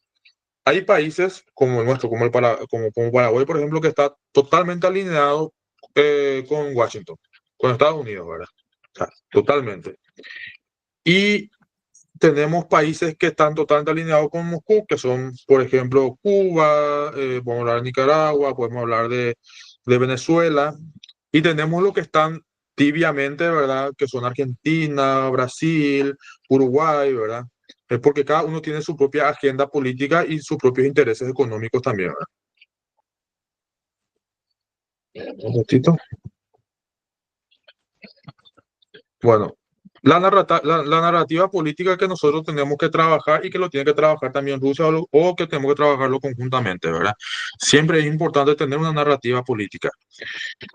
hay países como el nuestro, como Paraguay, por ejemplo, que está totalmente alineado con Washington, con Estados Unidos, ¿verdad? O sea, totalmente. Y tenemos países que están totalmente alineados con Moscú, que son, por ejemplo, Cuba, podemos hablar de Nicaragua, podemos hablar de Venezuela, y tenemos los que están tibiamente, ¿verdad? Que son Argentina, Brasil, Uruguay, ¿verdad? Es porque cada uno tiene su propia agenda política y sus propios intereses económicos también, ¿verdad? Un ratito. Bueno, la narrativa política que nosotros tenemos que trabajar y que lo tiene que trabajar también Rusia o que tenemos que trabajarlo conjuntamente, ¿verdad? Siempre es importante tener una narrativa política.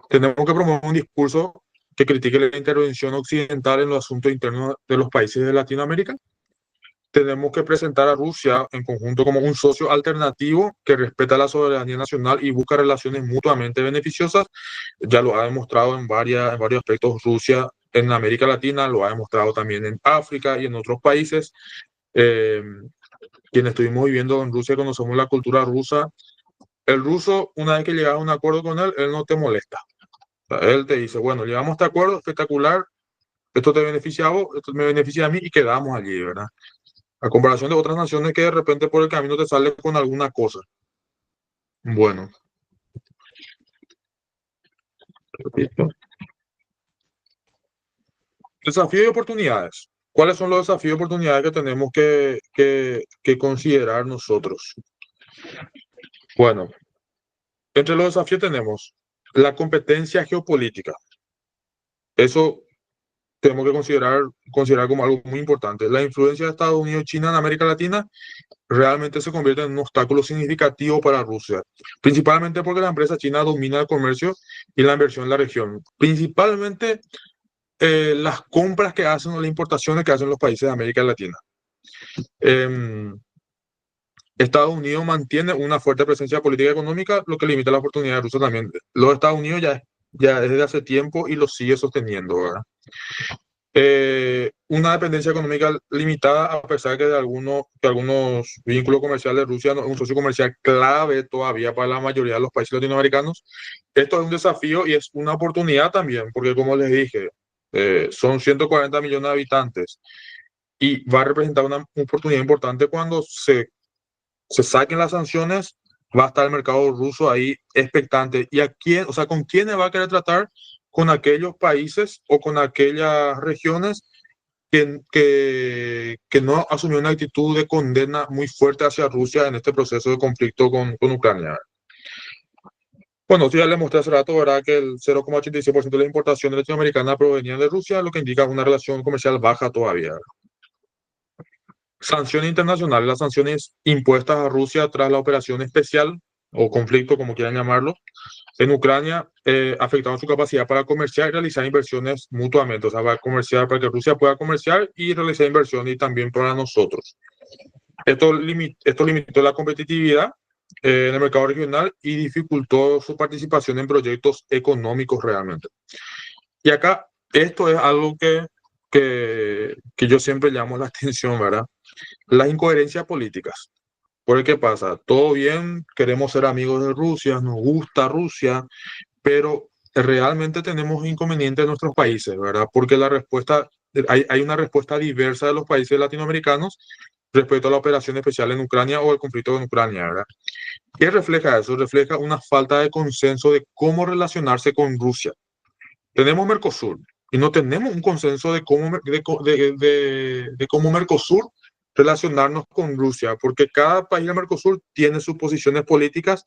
Tenemos que promover un discurso que critique la intervención occidental en los asuntos internos de los países de Latinoamérica. tenemos que presentar a Rusia en conjunto como un socio alternativo que respeta la soberanía nacional y busca relaciones mutuamente beneficiosas. Ya lo ha demostrado en varios aspectos Rusia en América Latina, lo ha demostrado también en África y en otros países. Quienes estuvimos viviendo en Rusia conocemos la cultura rusa. El ruso, una vez que llegas a un acuerdo con él no te molesta. O sea, él te dice, bueno, llegamos a este acuerdo, espectacular, esto te beneficia a vos, esto me beneficia a mí y quedamos allí, ¿verdad? A comparación de otras naciones que de repente por el camino te sale con alguna cosa. Bueno. Desafíos y oportunidades. ¿Cuáles son los desafíos y oportunidades que tenemos que considerar nosotros? Bueno, entre los desafíos tenemos la competencia geopolítica. Eso tenemos que considerar como algo muy importante. La influencia de Estados Unidos y China en América Latina realmente se convierte en un obstáculo significativo para Rusia, principalmente porque la empresa china domina el comercio y la inversión en la región, principalmente las compras que hacen o las importaciones que hacen los países de América Latina. Estados Unidos mantiene una fuerte presencia política y económica, lo que limita la oportunidad de Rusia también. Los Estados Unidos ya desde hace tiempo y lo sigue sosteniendo, ¿verdad? Una dependencia económica limitada, a pesar que algunos vínculos comerciales de Rusia no es un socio comercial clave todavía para la mayoría de los países latinoamericanos. Esto es un desafío y es una oportunidad también, porque como les dije, son 140 millones de habitantes y va a representar una oportunidad importante cuando se saquen las sanciones. Va a estar el mercado ruso ahí expectante. ¿Y a quién, o sea, con quiénes va a querer tratar? Con aquellos países o con aquellas regiones que no asumió una actitud de condena muy fuerte hacia Rusia en este proceso de conflicto con Ucrania. Bueno, ya les mostré hace rato, ¿verdad?, que el 0,86% de las importaciones latinoamericanas provenían de Rusia, lo que indica una relación comercial baja todavía. Sanciones internacionales. Las sanciones impuestas a Rusia tras la operación especial o conflicto, como quieran llamarlo, en Ucrania, afectaron su capacidad para comerciar y realizar inversiones mutuamente. O sea, va a comerciar para que Rusia pueda comerciar y realizar inversiones y también para nosotros. Esto limitó la competitividad en el mercado regional y dificultó su participación en proyectos económicos realmente. Y acá, esto es algo que yo siempre llamo la atención, ¿verdad? Las incoherencias políticas. Porque, ¿qué pasa? Todo bien, queremos ser amigos de Rusia, nos gusta Rusia, pero realmente tenemos inconvenientes en nuestros países, ¿verdad? Porque hay una respuesta diversa de los países latinoamericanos respecto a la operación especial en Ucrania o el conflicto en Ucrania, ¿verdad? ¿Qué refleja eso? Refleja una falta de consenso de cómo relacionarse con Rusia. Tenemos Mercosur y no tenemos un consenso de cómo Mercosur relacionarnos con Rusia, porque cada país del Mercosur tiene sus posiciones políticas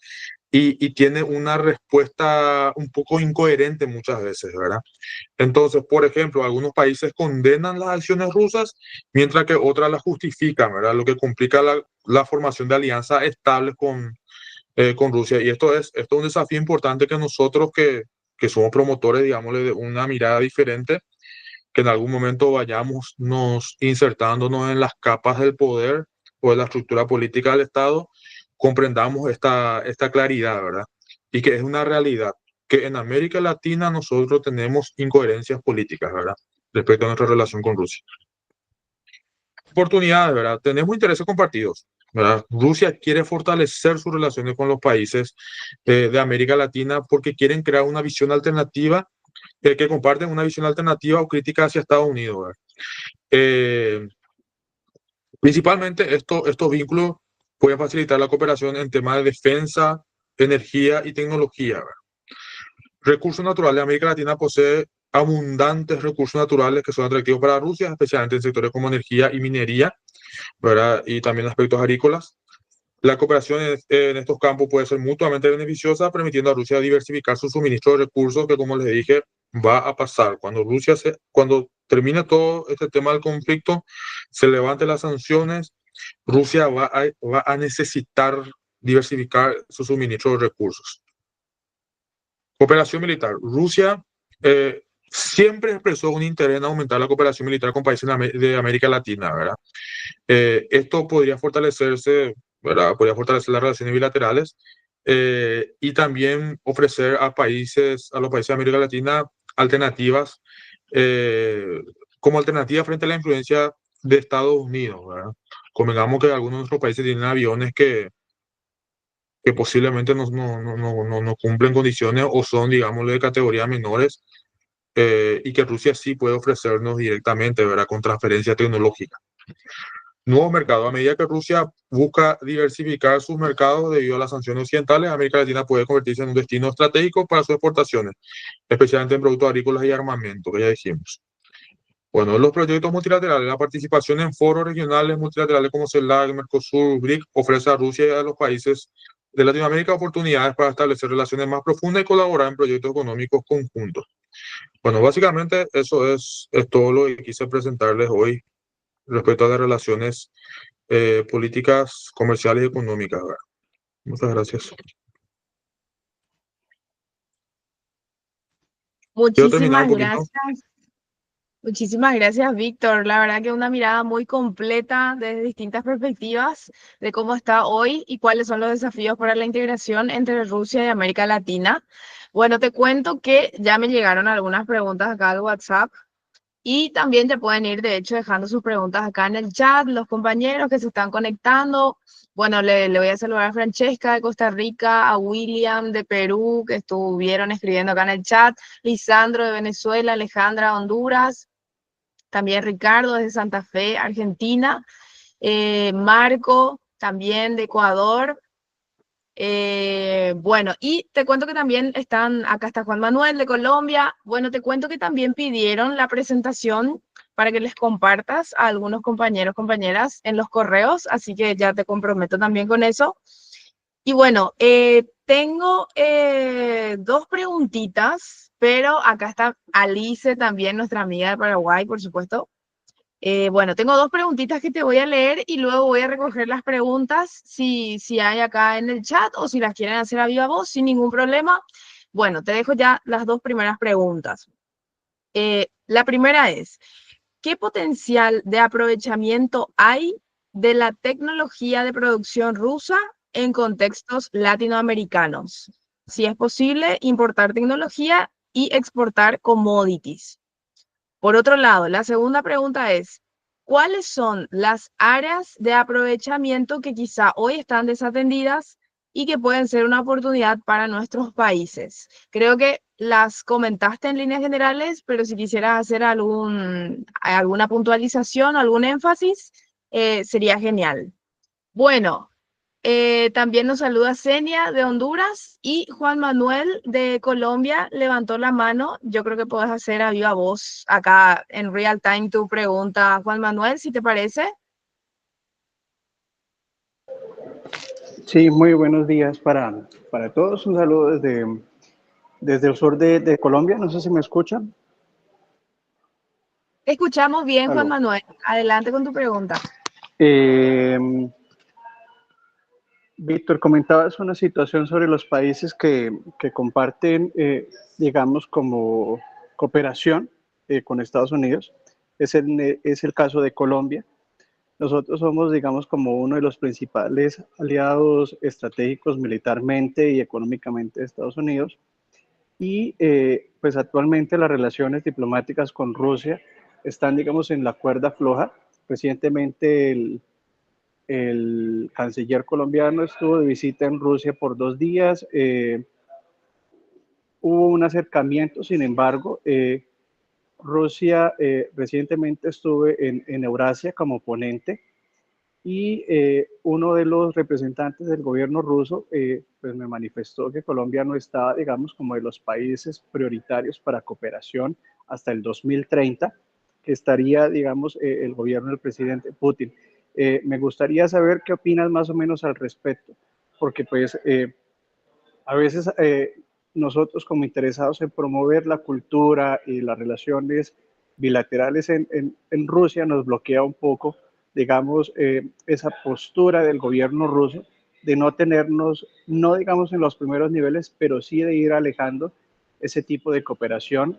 y tiene una respuesta un poco incoherente muchas veces, ¿verdad? Entonces, por ejemplo, algunos países condenan las acciones rusas, mientras que otras las justifican, ¿verdad? Lo que complica la formación de alianzas estables con Rusia. Y esto es un desafío importante que nosotros que somos promotores, digámosle, de una mirada diferente, que en algún momento vayamos insertándonos en las capas del poder o de la estructura política del Estado, comprendamos esta claridad, ¿verdad? Y que es una realidad, que en América Latina nosotros tenemos incoherencias políticas, ¿verdad?, respecto a nuestra relación con Rusia. Oportunidades, ¿verdad? Tenemos intereses compartidos, ¿verdad? Rusia quiere fortalecer sus relaciones con los países de América Latina porque quieren crear una visión alternativa, que comparten una visión alternativa o crítica hacia Estados Unidos, ¿verdad? Principalmente estos vínculos pueden facilitar la cooperación en temas de defensa, energía y tecnología, ¿verdad? Recursos naturales. América Latina posee abundantes recursos naturales que son atractivos para Rusia, especialmente en sectores como energía y minería, ¿verdad?, y también aspectos agrícolas. La cooperación en estos campos puede ser mutuamente beneficiosa, permitiendo a Rusia diversificar su suministro de recursos, que, como les dije, va a pasar. Cuando termine todo este tema del conflicto, se levanten las sanciones, Rusia va a necesitar diversificar su suministro de recursos. Cooperación militar. Rusia siempre expresó un interés en aumentar la cooperación militar con países de América Latina, ¿verdad? Esto podría fortalecerse, ¿verdad? Podría fortalecer las relaciones bilaterales y también ofrecer a los países de América Latina alternativas, eh, como alternativa frente a la influencia de Estados Unidos, ¿verdad? Convengamos que algunos de nuestros países tienen aviones que posiblemente no cumplen condiciones o son, digamos, de categorías menores, y que Rusia sí puede ofrecernos directamente, ¿verdad? Con transferencia tecnológica. Nuevos mercados. A medida que Rusia busca diversificar sus mercados debido a las sanciones occidentales, América Latina puede convertirse en un destino estratégico para sus exportaciones, especialmente en productos agrícolas y armamento, que ya dijimos. Bueno, los proyectos multilaterales, la participación en foros regionales multilaterales como CELAC, Mercosur, BRIC, ofrece a Rusia y a los países de Latinoamérica oportunidades para establecer relaciones más profundas y colaborar en proyectos económicos conjuntos. Bueno, básicamente eso es todo lo que quise presentarles hoy respecto a las relaciones políticas, comerciales y económicas, ¿verdad? Muchas gracias. Quiero terminar un Muchísimas poquito. gracias. Muchísimas gracias, Víctor. La verdad que una mirada muy completa desde distintas perspectivas de cómo está hoy y cuáles son los desafíos para la integración entre Rusia y América Latina. Bueno, te cuento que ya me llegaron algunas preguntas acá al WhatsApp y también te pueden ir, de hecho, dejando sus preguntas acá en el chat, los compañeros que se están conectando. Bueno, le voy a saludar a Francesca de Costa Rica, a William de Perú, que estuvieron escribiendo acá en el chat, Lisandro de Venezuela, Alejandra de Honduras, también Ricardo desde Santa Fe, Argentina, Marco también de Ecuador. Bueno, y te cuento que también acá está Juan Manuel de Colombia. Bueno, te cuento que también pidieron la presentación para que les compartas a algunos compañeros, compañeras en los correos, así que ya te comprometo también con eso. Y bueno, tengo dos preguntitas, pero acá está Alice también, nuestra amiga de Paraguay, por supuesto. Bueno, tengo dos preguntitas que te voy a leer y luego voy a recoger las preguntas si hay acá en el chat o si las quieren hacer a viva voz sin ningún problema. Bueno, te dejo ya las dos primeras preguntas. La primera es, ¿qué potencial de aprovechamiento hay de la tecnología de producción rusa en contextos latinoamericanos? Si es posible importar tecnología y exportar commodities. Por otro lado, la segunda pregunta es, ¿cuáles son las áreas de aprovechamiento que quizá hoy están desatendidas y que pueden ser una oportunidad para nuestros países? Creo que las comentaste en líneas generales, pero si quisieras hacer alguna puntualización, algún énfasis, sería genial. Bueno, también nos saluda Senia de Honduras y Juan Manuel de Colombia levantó la mano. Yo creo que puedes hacer a viva voz acá en real time tu pregunta, Juan Manuel, si te parece. Sí, muy buenos días para todos. Un saludo desde el sur de Colombia. No sé si me escuchan. Te escuchamos bien, Juan Aló. Manuel. Adelante con tu pregunta. Víctor, comentabas una situación sobre los países que comparten, digamos, como cooperación con Estados Unidos. Es el caso de Colombia. Nosotros somos, digamos, como uno de los principales aliados estratégicos militarmente y económicamente de Estados Unidos. Y pues actualmente las relaciones diplomáticas con Rusia están, digamos, en la cuerda floja. Recientemente el canciller colombiano estuvo de visita en Rusia por 2 días. Hubo un acercamiento, sin embargo, Rusia recientemente estuve en Eurasia como ponente y uno de los representantes del gobierno ruso pues me manifestó que Colombia no estaba, digamos, como de los países prioritarios para cooperación hasta el 2030, que estaría, digamos, el gobierno del presidente Putin. Me gustaría saber qué opinas más o menos al respecto, porque pues a veces nosotros como interesados en promover la cultura y las relaciones bilaterales en Rusia nos bloquea un poco, digamos, esa postura del gobierno ruso de no tenernos, no digamos en los primeros niveles, pero sí de ir alejando ese tipo de cooperación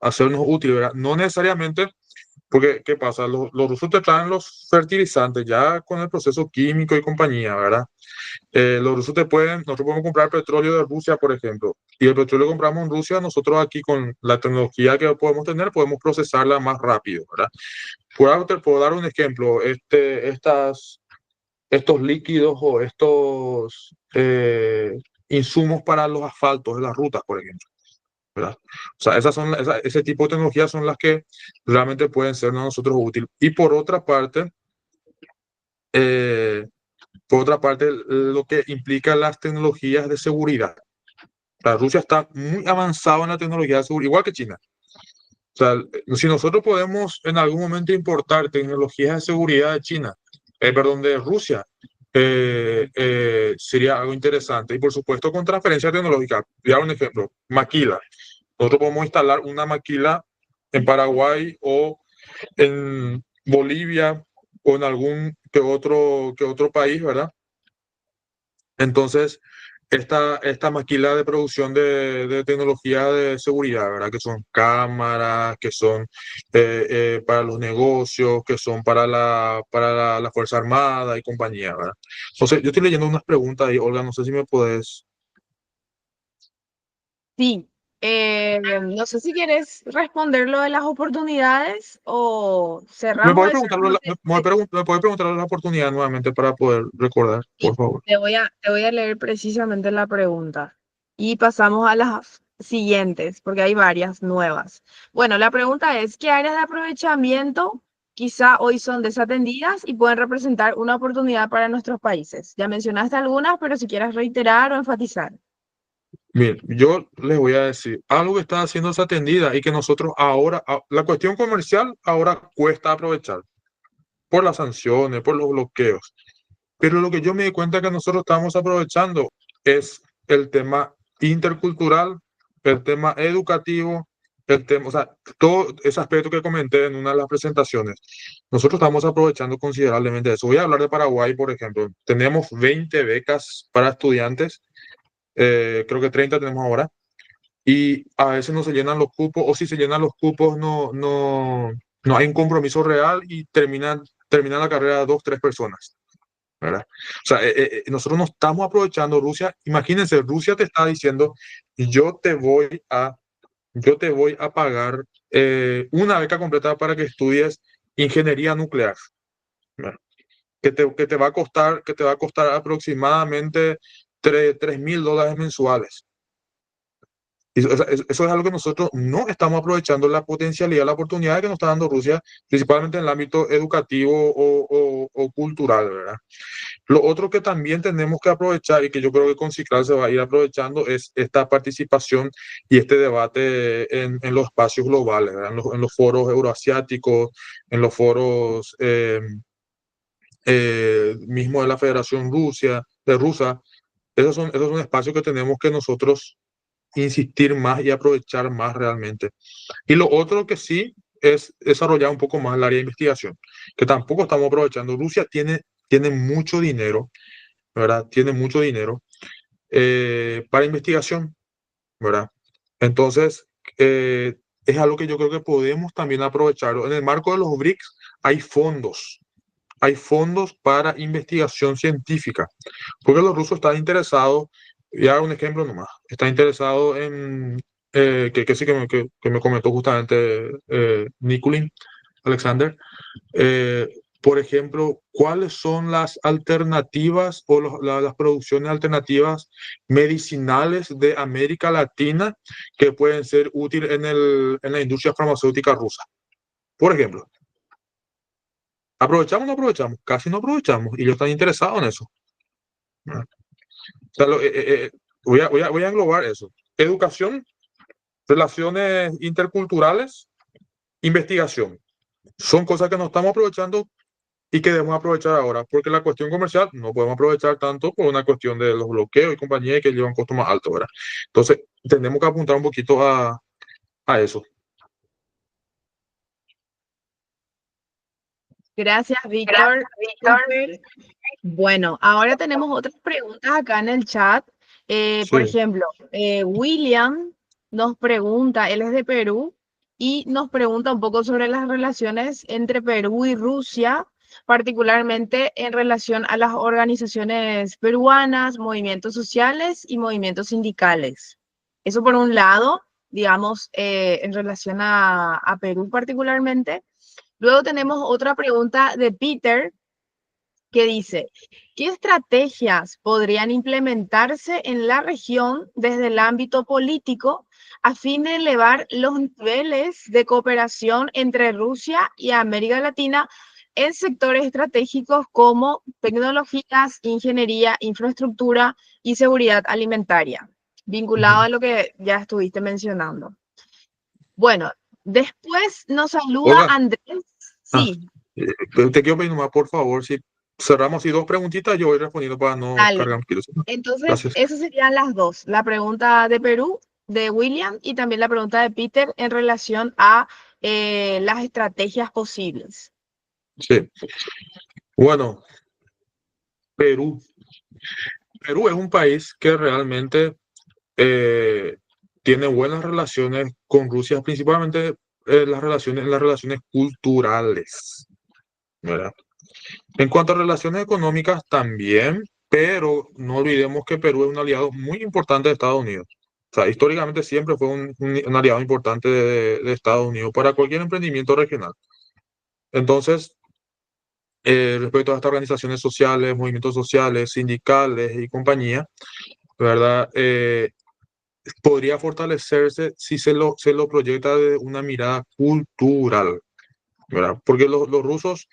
hacernos útil, ¿verdad? No necesariamente, porque ¿qué pasa? Los rusos te traen los fertilizantes ya con el proceso químico y compañía, ¿verdad? Los rusos nosotros podemos comprar petróleo de Rusia, por ejemplo, y el petróleo que compramos en Rusia, nosotros aquí con la tecnología que podemos tener, podemos procesarla más rápido, ¿verdad? Puedo dar un ejemplo, estos líquidos o estos insumos para los asfaltos de las rutas, por ejemplo, ¿verdad? O sea, ese tipo de tecnologías son las que realmente pueden ser a nosotros útiles. Y por otra parte, lo que implica las tecnologías de seguridad. La Rusia está muy avanzada en la tecnología de seguridad, igual que China. O sea, si nosotros podemos en algún momento importar tecnologías de seguridad de China, perdón, de Rusia, sería algo interesante. Y por supuesto, con transferencia tecnológica. Voy a dar un ejemplo: maquila. Nosotros podemos instalar una maquila en Paraguay o en Bolivia o en algún que otro país, ¿verdad? Entonces, esta maquila de producción de tecnología de seguridad, ¿verdad? Que son cámaras, que son para los negocios, que son para la Fuerza Armada y compañía, ¿verdad? Entonces, yo estoy leyendo unas preguntas ahí, Olga, no sé si me podés... Sí, no sé si quieres responder lo de las oportunidades o ¿Me cerramos podés el preguntar, cerramos me podés preguntar la oportunidad nuevamente para poder recordar, por favor? te voy a leer precisamente la pregunta y pasamos a las siguientes, porque hay varias nuevas. Bueno, la pregunta es, ¿qué áreas de aprovechamiento quizá hoy son desatendidas y pueden representar una oportunidad para nuestros países? Ya mencionaste algunas, pero si quieres reiterar o enfatizar. Bien, yo les voy a decir algo que está haciendo desatendida y que nosotros ahora, la cuestión comercial ahora cuesta aprovechar por las sanciones, por los bloqueos. Pero lo que yo me di cuenta que nosotros estamos aprovechando es el tema intercultural, el tema educativo, el tema, o sea, todo ese aspecto que comenté en una de las presentaciones. Nosotros estamos aprovechando considerablemente eso. Voy a hablar de Paraguay, por ejemplo. Tenemos 20 becas para estudiantes, creo que 30 tenemos ahora, y a veces no se llenan los cupos, o si se llenan los cupos no hay un compromiso real y termina la carrera 2, 3 personas, ¿verdad? O sea, nosotros no estamos aprovechando Rusia. Imagínense, Rusia te está diciendo, yo te voy a pagar una beca completa para que estudies ingeniería nuclear, ¿verdad? Que te va a costar aproximadamente $3.000 mensuales. Eso es algo que nosotros no estamos aprovechando, la potencialidad, la oportunidad que nos está dando Rusia, principalmente en el ámbito educativo o cultural, ¿verdad? Lo otro que también tenemos que aprovechar y que yo creo que con Ciclal se va a ir aprovechando es esta participación y este debate en los espacios globales, ¿verdad? En los foros euroasiáticos, en los foros mismo de la Federación Rusa. Esos son espacios que tenemos que nosotros insistir más y aprovechar más realmente. Y lo otro que sí es desarrollar un poco más el área de investigación, que tampoco estamos aprovechando. Rusia tiene mucho dinero, ¿verdad? Tiene mucho dinero para investigación, ¿verdad? Entonces, es algo que yo creo que podemos también aprovecharlo. En el marco de los BRICS hay fondos para investigación científica, porque los rusos están interesados, y hago un ejemplo nomás, están interesados en, que sí que me comentó justamente Nikulin Alexander, por ejemplo, cuáles son las alternativas o las producciones alternativas medicinales de América Latina que pueden ser útiles en la industria farmacéutica rusa. Por ejemplo, ¿aprovechamos o no aprovechamos? Casi no aprovechamos y ellos están interesados en eso. ¿Verdad? O sea, voy a englobar eso. Educación, relaciones interculturales, investigación. Son cosas que no estamos aprovechando y que debemos aprovechar ahora, porque la cuestión comercial no podemos aprovechar tanto por una cuestión de los bloqueos y compañías que llevan costos más altos, ¿verdad? Entonces, tenemos que apuntar un poquito a eso. Gracias, Víctor. Súper. Bueno, ahora tenemos otras preguntas acá en el chat. Por Sí. ejemplo, William nos pregunta, él es de Perú, y nos pregunta un poco sobre las relaciones entre Perú y Rusia, particularmente en relación a las organizaciones peruanas, movimientos sociales y movimientos sindicales. Eso por un lado, digamos, en relación a Perú particularmente. Luego tenemos otra pregunta de Peter que dice, ¿qué estrategias podrían implementarse en la región desde el ámbito político a fin de elevar los niveles de cooperación entre Rusia y América Latina en sectores estratégicos como tecnologías, ingeniería, infraestructura y seguridad alimentaria, vinculado a lo que ya estuviste mencionando? Bueno, después nos saluda Olga, Andrés. ah, Sí, te quiero pedir nomás, por favor, si cerramos así dos preguntitas, yo voy respondiendo para no dale. cargar kilos. Entonces, Gracias. esas serían las dos, la pregunta de Perú, de William, y también la pregunta de Peter en relación a las estrategias posibles. Sí. Bueno, Perú. Perú es un país que realmente eh, tiene buenas relaciones con Rusia, principalmente las relaciones culturales, ¿verdad? En cuanto a relaciones económicas también, pero no olvidemos que Perú es un aliado muy importante de Estados Unidos. O sea, históricamente siempre fue un aliado importante de Estados Unidos para cualquier emprendimiento regional. Entonces, respecto a estas organizaciones sociales, movimientos sociales, sindicales y compañía, ¿verdad? Podría fortalecerse si se lo proyecta de una mirada cultural, ¿verdad? Porque los rusos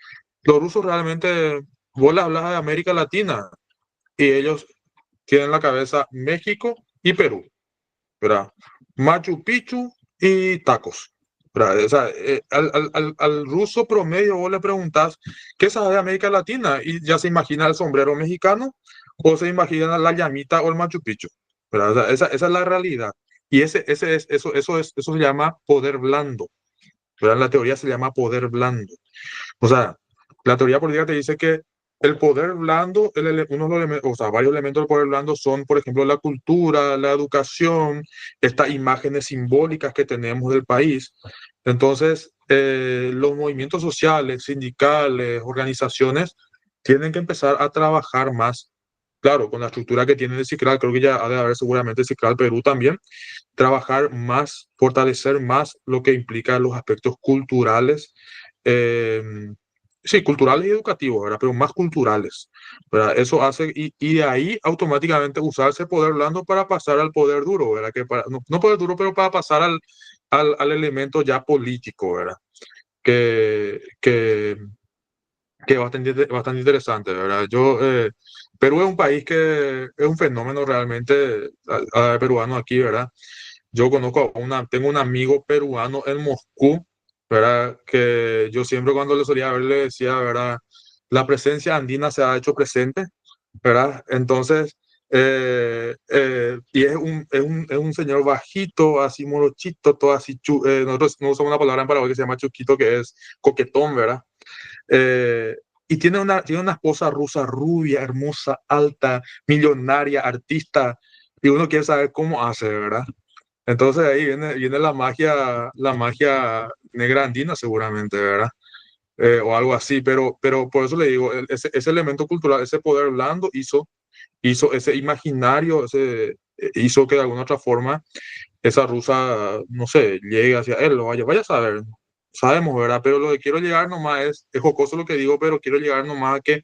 realmente, vos le hablas de América Latina y ellos tienen en la cabeza México y Perú, ¿verdad? Machu Picchu y tacos, ¿verdad? O sea, al ruso promedio vos le preguntás qué sabe de América Latina y ya se imagina el sombrero mexicano o se imagina la llamita o el Machu Picchu, ¿verdad? O sea, esa es la realidad. Y eso se llama poder blando, ¿verdad? La teoría se llama poder blando. O sea, la teoría política te dice que el poder blando, uno de los elementos, o sea, varios elementos del poder blando son, por ejemplo, la cultura, la educación, estas imágenes simbólicas que tenemos del país. Entonces, los movimientos sociales, sindicales, organizaciones, tienen que empezar a trabajar más. Claro, con la estructura que tiene el CICRAL, creo que ya ha de haber seguramente el CICRAL Perú también, trabajar más, fortalecer más lo que implica los aspectos culturales, eh, sí, culturales y educativos, ¿verdad? Pero más culturales, ¿verdad? Eso hace, y de ahí automáticamente usar ese poder blando para pasar al poder duro, ¿verdad? Que para, no poder duro, pero para pasar al elemento ya político, ¿verdad? Que, que, que es bastante interesante, ¿verdad? Perú es un país que es un fenómeno realmente peruano aquí, ¿verdad? Yo tengo un amigo peruano en Moscú, ¿verdad? Que yo siempre cuando le solía ver le decía, ¿verdad? La presencia andina se ha hecho presente, ¿verdad? Entonces, y es un señor bajito, así morochito, todo así, nosotros no usamos una palabra en Paraguay que se llama chuquito, que es coquetón, ¿verdad? Eh, y tiene una esposa rusa rubia, hermosa, alta, millonaria, artista, y uno quiere saber cómo hace, ¿verdad? Entonces ahí viene la magia negra andina seguramente, ¿verdad? O algo así, pero por eso le digo, ese elemento cultural, ese poder blando hizo ese imaginario, hizo que de alguna otra forma esa rusa, no sé, llegue hacia él, vaya a saber, sabemos, ¿verdad? Pero lo que quiero llegar nomás es jocoso lo que digo, pero quiero llegar nomás a que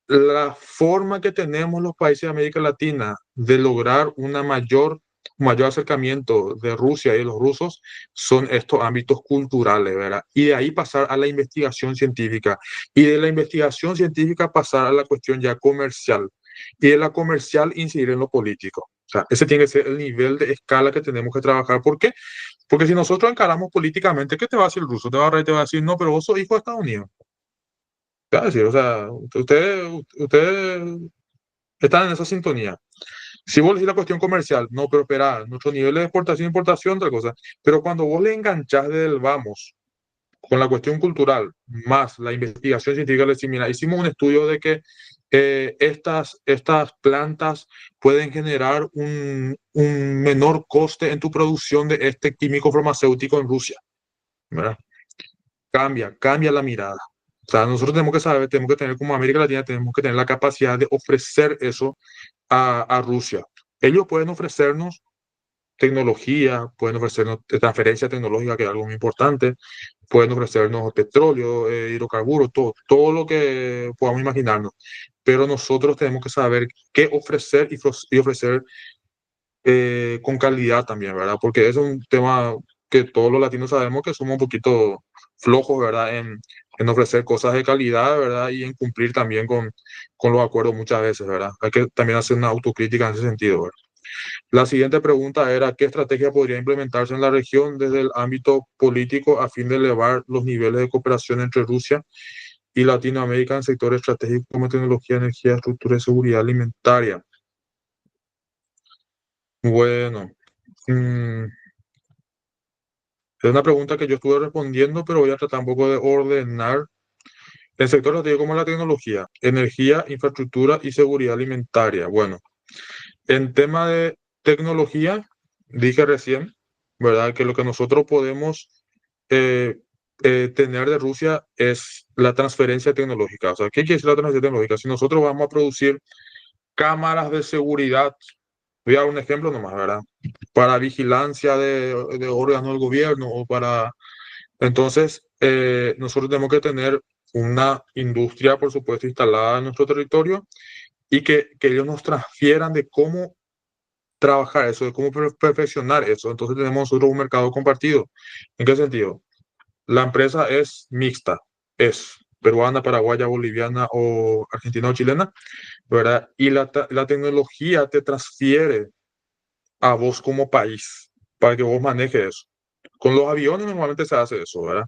la forma que tenemos los países de América Latina de lograr un mayor acercamiento de Rusia y de los rusos son estos ámbitos culturales, ¿verdad? Y de ahí pasar a la investigación científica. Y de la investigación científica pasar a la cuestión ya comercial. Y de la comercial incidir en lo político. O sea, ese tiene que ser el nivel de escala que tenemos que trabajar. ¿Por qué? Porque si nosotros encaramos políticamente, ¿qué te va a decir el ruso? Te va a decir, no, pero vos sos hijo de Estados Unidos. Te va a decir, o sea, ustedes están en esa sintonía. Si vos decís la cuestión comercial, no, pero espera, nuestro nivel de exportación e importación, otra cosa. Pero cuando vos le enganchás del vamos con la cuestión cultural, más la investigación científica, le decís, mira, hicimos un estudio de que estas plantas pueden generar un menor coste en tu producción de este químico farmacéutico en Rusia, ¿verdad? Cambia la mirada. O sea, nosotros tenemos que saber, tenemos que tener como América Latina, tenemos que tener la capacidad de ofrecer eso a Rusia. Ellos pueden ofrecernos tecnología, pueden ofrecernos transferencia tecnológica, que es algo muy importante, pueden ofrecernos petróleo, hidrocarburos, todo lo que podamos imaginarnos. Pero nosotros tenemos que saber qué ofrecer y ofrecer con calidad también, ¿verdad? Porque es un tema que todos los latinos sabemos que somos un poquito flojos, ¿verdad? En ofrecer cosas de calidad, ¿verdad? Y en cumplir también con los acuerdos muchas veces, ¿verdad? Hay que también hacer una autocrítica en ese sentido, ¿verdad? La siguiente pregunta era, ¿qué estrategia podría implementarse en la región desde el ámbito político a fin de elevar los niveles de cooperación entre Rusia y Latinoamérica en sectores estratégicos como tecnología, energía, estructura y seguridad alimentaria? Bueno, es una pregunta que yo estuve respondiendo, pero voy a tratar un poco de ordenar. El sector estratégico como la tecnología, energía, infraestructura y seguridad alimentaria. Bueno, en tema de tecnología, dije recién, ¿verdad? Que lo que nosotros podemos eh, tener de Rusia es la transferencia tecnológica. O sea, ¿qué quiere decir la transferencia tecnológica? Si nosotros vamos a producir cámaras de seguridad, voy a dar un ejemplo nomás, ¿verdad? Para vigilancia de órganos del gobierno o para... Entonces, nosotros tenemos que tener una industria, por supuesto, instalada en nuestro territorio y que ellos nos transfieran de cómo trabajar eso, de cómo perfeccionar eso. Entonces tenemos nosotros un mercado compartido. ¿En qué sentido? La empresa es mixta, es peruana, paraguaya, boliviana o argentina o chilena, ¿verdad? Y la tecnología te transfiere a vos como país para que vos manejes eso. Con los aviones normalmente se hace eso, ¿verdad?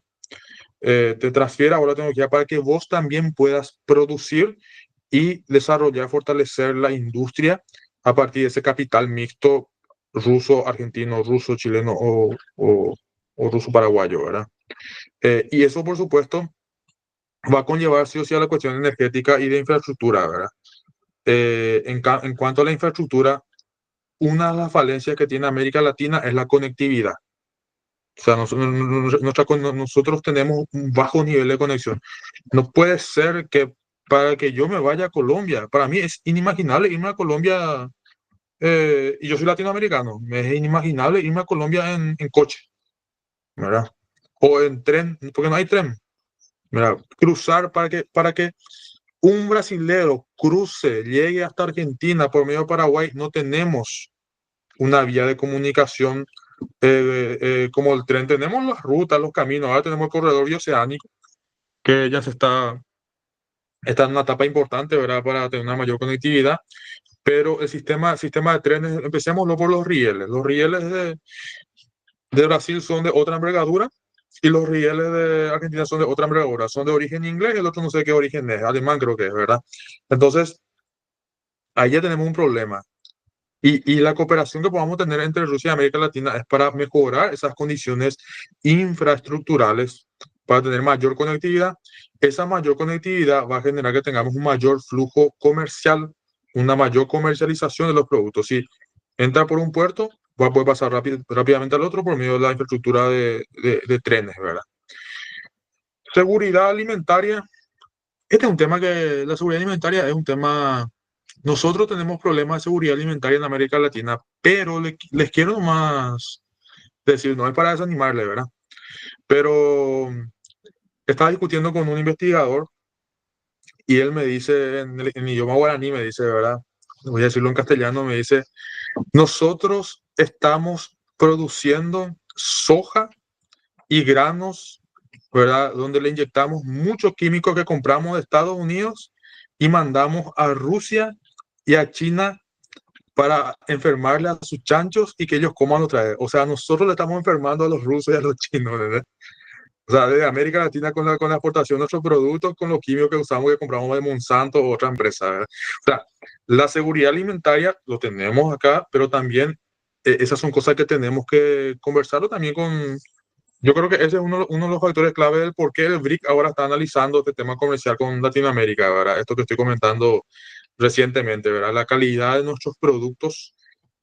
Te transfiere ahora la tecnología para que vos también puedas producir y desarrollar, fortalecer la industria a partir de ese capital mixto ruso, argentino, ruso, chileno o ruso paraguayo, ¿verdad? Y eso, por supuesto, va a conllevar sí o sí a la cuestión energética y de infraestructura, ¿verdad? En cuanto a la infraestructura, una de las falencias que tiene América Latina es la conectividad. O sea, nosotros tenemos un bajo nivel de conexión. No puede ser que para que yo me vaya a Colombia, para mí es inimaginable irme a Colombia, y yo soy latinoamericano, me es inimaginable irme a Colombia en coche, ¿verdad? O en tren, porque no hay tren, ¿verdad? Cruzar para que un brasilero cruce, llegue hasta Argentina por medio de Paraguay, no tenemos una vía de comunicación como el tren. Tenemos las rutas, los caminos, ahora tenemos el corredor bioceánico, que ya está en una etapa importante, ¿verdad? Para tener una mayor conectividad, pero el sistema de trenes, empecémoslo por los rieles. Los rieles de Brasil son de otra envergadura y los rieles de Argentina son de otra envergadura. Son de origen inglés y el otro no sé qué origen es, alemán creo que es, ¿verdad? Entonces, ahí ya tenemos un problema. Y la cooperación que podamos tener entre Rusia y América Latina es para mejorar esas condiciones infraestructurales, para tener mayor conectividad. Esa mayor conectividad va a generar que tengamos un mayor flujo comercial, una mayor comercialización de los productos. Si entra por un puerto, va a poder pasar rápidamente al otro por medio de la infraestructura de trenes, ¿verdad? Seguridad alimentaria. Este es un tema que la seguridad alimentaria es un tema. Nosotros tenemos problemas de seguridad alimentaria en América Latina, pero les quiero nomás decir, no es para desanimarle, ¿verdad? Pero estaba discutiendo con un investigador y él me dice, en idioma guaraní, me dice, ¿verdad? Voy a decirlo en castellano, me dice, nosotros estamos produciendo soja y granos, ¿verdad? Donde le inyectamos muchos químicos que compramos de Estados Unidos y mandamos a Rusia y a China para enfermarle a sus chanchos y que ellos coman otra vez. O sea, nosotros le estamos enfermando a los rusos y a los chinos, ¿verdad? O sea, de América Latina con la exportación de nuestros productos, con los químicos que usamos, que compramos de Monsanto o otra empresa, ¿verdad? O sea, la seguridad alimentaria lo tenemos acá, pero también esas son cosas que tenemos que conversarlo también con yo creo que ese es uno de los factores clave del por qué el BRIC ahora está analizando este tema comercial con Latinoamérica, ¿verdad? Esto que estoy comentando recientemente, ¿verdad? La calidad de nuestros productos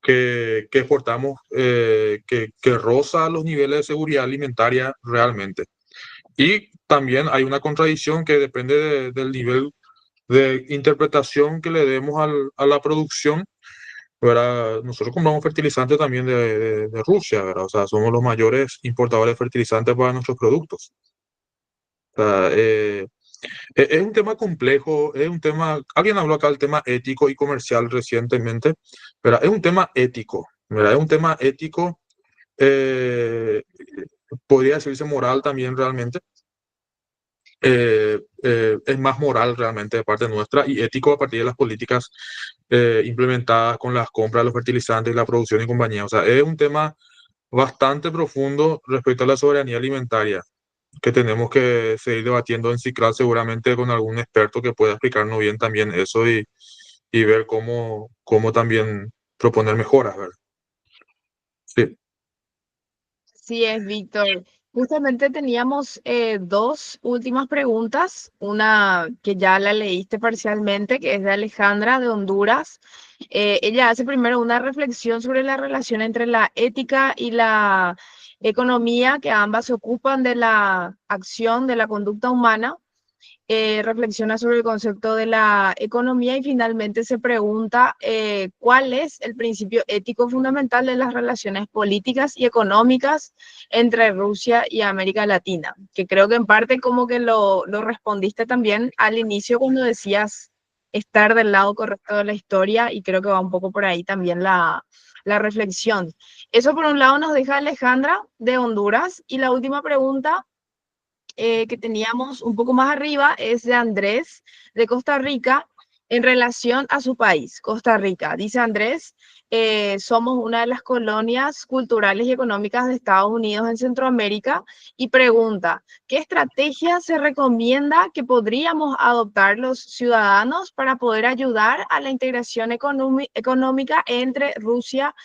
que exportamos, que roza los niveles de seguridad alimentaria realmente. Y también hay una contradicción que depende del nivel de interpretación que le demos a la producción, ¿verdad? Nosotros compramos fertilizantes también de Rusia, ¿verdad? O sea, somos los mayores importadores de fertilizantes para nuestros productos. O sea, es un tema complejo, es un tema, alguien habló acá del tema ético y comercial recientemente, ¿verdad? Es un tema ético, ¿verdad? Es un tema ético, eh, podría decirse moral también realmente. Es más moral realmente de parte nuestra y ético a partir de las políticas implementadas con las compras de los fertilizantes, la producción y compañía. O sea, es un tema bastante profundo respecto a la soberanía alimentaria que tenemos que seguir debatiendo en CICRAL seguramente con algún experto que pueda explicarnos bien también eso y ver cómo también proponer mejoras, ¿verdad? Sí. Sí, es Víctor. Justamente teníamos dos últimas preguntas. Una que ya la leíste parcialmente, que es de Alejandra de Honduras. Ella hace primero una reflexión sobre la relación entre la ética y la economía, que ambas se ocupan de la acción, de la conducta humana. Reflexiona sobre el concepto de la economía y finalmente se pregunta cuál es el principio ético fundamental de las relaciones políticas y económicas entre Rusia y América Latina, que creo que en parte como que lo respondiste también al inicio cuando decías estar del lado correcto de la historia y creo que va un poco por ahí también la reflexión. Eso por un lado nos deja Alejandra de Honduras y la última pregunta que teníamos un poco más arriba es de Andrés, de Costa Rica, en relación a su país, Costa Rica. Dice Andrés, somos una de las colonias culturales y económicas de Estados Unidos en Centroamérica y pregunta, ¿qué estrategia se recomienda que podríamos adoptar los ciudadanos para poder ayudar a la integración económica entre Rusia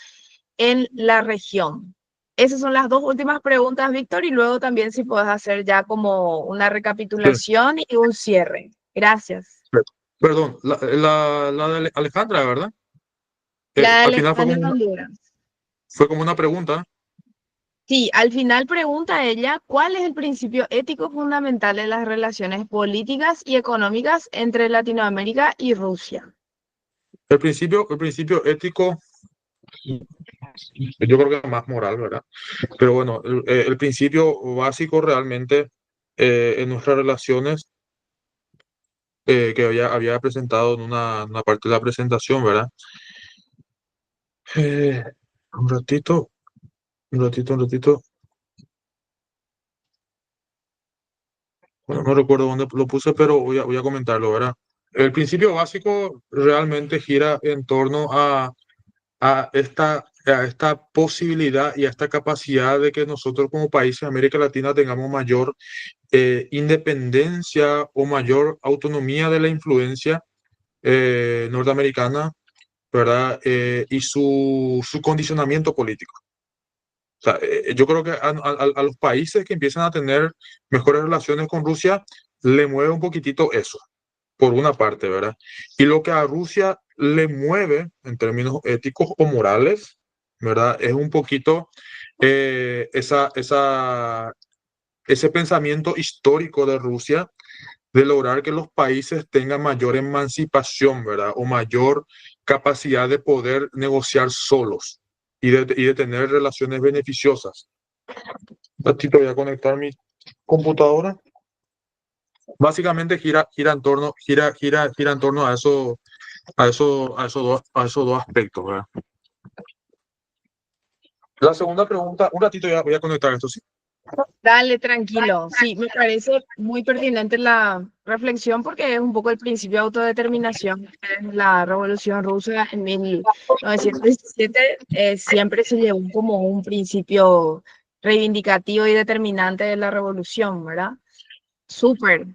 en la región? Esas son las dos últimas preguntas, Víctor, y luego también si puedes hacer ya como una Sí. recapitulación y un cierre. Gracias. Perdón, la de Alejandra, ¿verdad? La de Al final Alejandra Honduras. fue como una pregunta. Sí, al final pregunta ella, ¿cuál es el principio ético fundamental de las relaciones políticas y económicas entre Latinoamérica y Rusia? El principio ético, yo creo que es más moral, ¿verdad? Pero bueno, el principio básico realmente en nuestras relaciones que había presentado en una parte de la presentación, ¿verdad? Eh, un ratito, un ratito, un ratito. Bueno, no recuerdo dónde lo puse, pero voy a comentarlo, ¿verdad? El principio básico realmente gira en torno a esta posibilidad y a esta capacidad de que nosotros como países de América Latina tengamos mayor independencia o mayor autonomía de la influencia norteamericana, ¿verdad? Y su condicionamiento político. O sea, yo creo que a los países que empiezan a tener mejores relaciones con Rusia, le mueve un poquitito eso, por una parte, ¿verdad? Y lo que a Rusia le mueve en términos éticos o morales, ¿verdad? Es un poquito ese pensamiento histórico de Rusia de lograr que los países tengan mayor emancipación, ¿verdad? O mayor capacidad de poder negociar solos y de tener relaciones beneficiosas. Un ratito voy a conectar mi computadora. Básicamente gira en torno a esos dos aspectos, ¿verdad? La segunda pregunta, un ratito ya voy a conectar esto, sí. Dale, tranquilo. Sí, me parece muy pertinente la reflexión porque es un poco el principio de autodeterminación. En la Revolución Rusa en 1917 siempre se llevó como un principio reivindicativo y determinante de la revolución, ¿verdad? Súper.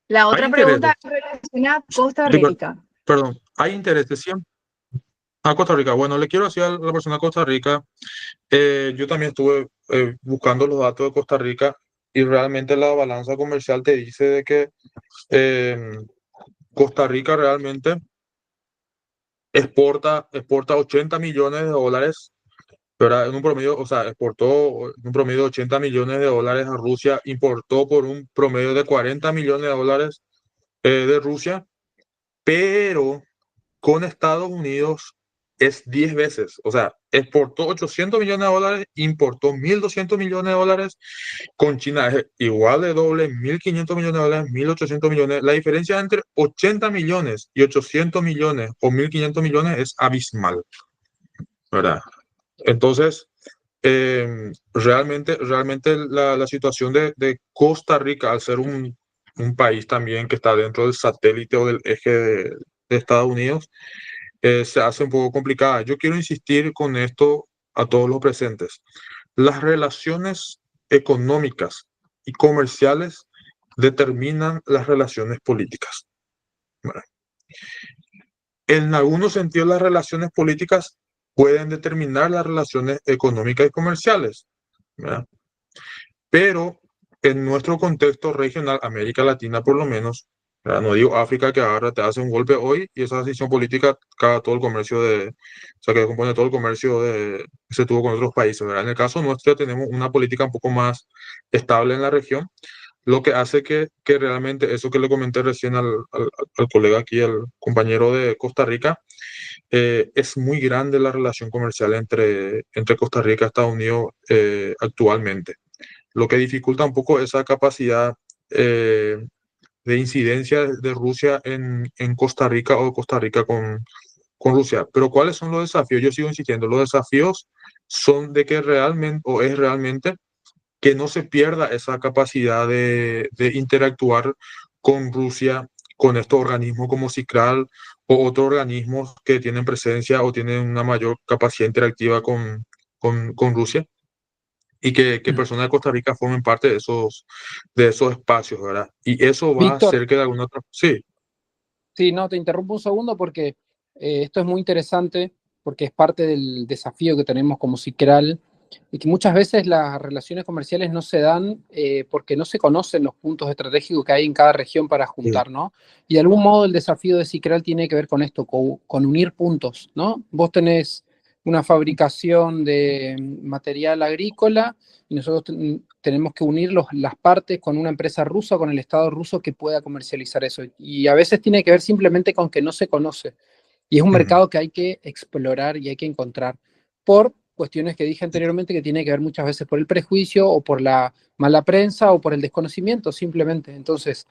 La Hay otra pregunta intereses, relaciona a Costa sí, Rica. perdón, hay intereses siempre. A Costa Rica. Bueno, le quiero decir a la persona de Costa Rica, yo también estuve buscando los datos de Costa Rica y realmente la balanza comercial te dice de que eh, Costa Rica realmente exporta 80 millones de dólares, ¿verdad? En un promedio, o sea, exportó en un promedio de 80 millones de dólares a Rusia, importó por un promedio de 40 millones de dólares de Rusia, pero con Estados Unidos es 10 veces, o sea, exportó 800 millones de dólares, importó 1.200 millones de dólares, con China es igual de doble, 1.500 millones de dólares, 1.800 millones. La diferencia entre 80 millones y 800 millones o 1.500 millones es abismal, ¿verdad? Entonces, realmente la situación de Costa Rica, al ser un país también que está dentro del satélite o del eje de Estados Unidos, se hace un poco complicada. Yo quiero insistir con esto a todos los presentes. Las relaciones económicas y comerciales determinan las relaciones políticas. ¿Verdad? En algunos sentidos, las relaciones políticas pueden determinar las relaciones económicas y comerciales, ¿verdad? Pero en nuestro contexto regional, América Latina por lo menos, ¿verdad? No digo África, que ahora te hace un golpe hoy y esa decisión política caga todo el comercio o sea, que compone todo el comercio que se tuvo con otros países, ¿verdad? En el caso nuestro tenemos una política un poco más estable en la región, lo que hace que realmente eso que le comenté recién al colega aquí, al compañero de Costa Rica, es muy grande la relación comercial entre Costa Rica y Estados Unidos actualmente, lo que dificulta un poco esa capacidad eh, de incidencia de Rusia en Costa Rica o Costa Rica con Rusia. Pero ¿cuáles son los desafíos? Yo sigo insistiendo, los desafíos son de que realmente, o es realmente, que no se pierda esa capacidad de interactuar con Rusia, con estos organismos como CICRAL o otros organismos que tienen presencia o tienen una mayor capacidad interactiva con Rusia y que personas de Costa Rica formen parte de esos espacios, ¿verdad? Y eso va a Víctor, hacer que de alguna otra... Sí, sí, no, te interrumpo un segundo porque esto es muy interesante, porque es parte del desafío que tenemos como CICRAL, y que muchas veces las relaciones comerciales no se dan porque no se conocen los puntos estratégicos que hay en cada región para sí, juntar, ¿no? Y de algún modo el desafío de CICRAL tiene que ver con esto, con unir puntos, ¿no? Vos tenés una fabricación de material agrícola y nosotros tenemos que unir las partes con una empresa rusa, con el Estado ruso que pueda comercializar eso. Y a veces tiene que ver simplemente con que no se conoce. Y es un ujú, mercado que hay que explorar y hay que encontrar por cuestiones que dije anteriormente que tiene que ver muchas veces por el prejuicio o por la mala prensa o por el desconocimiento simplemente. Entonces,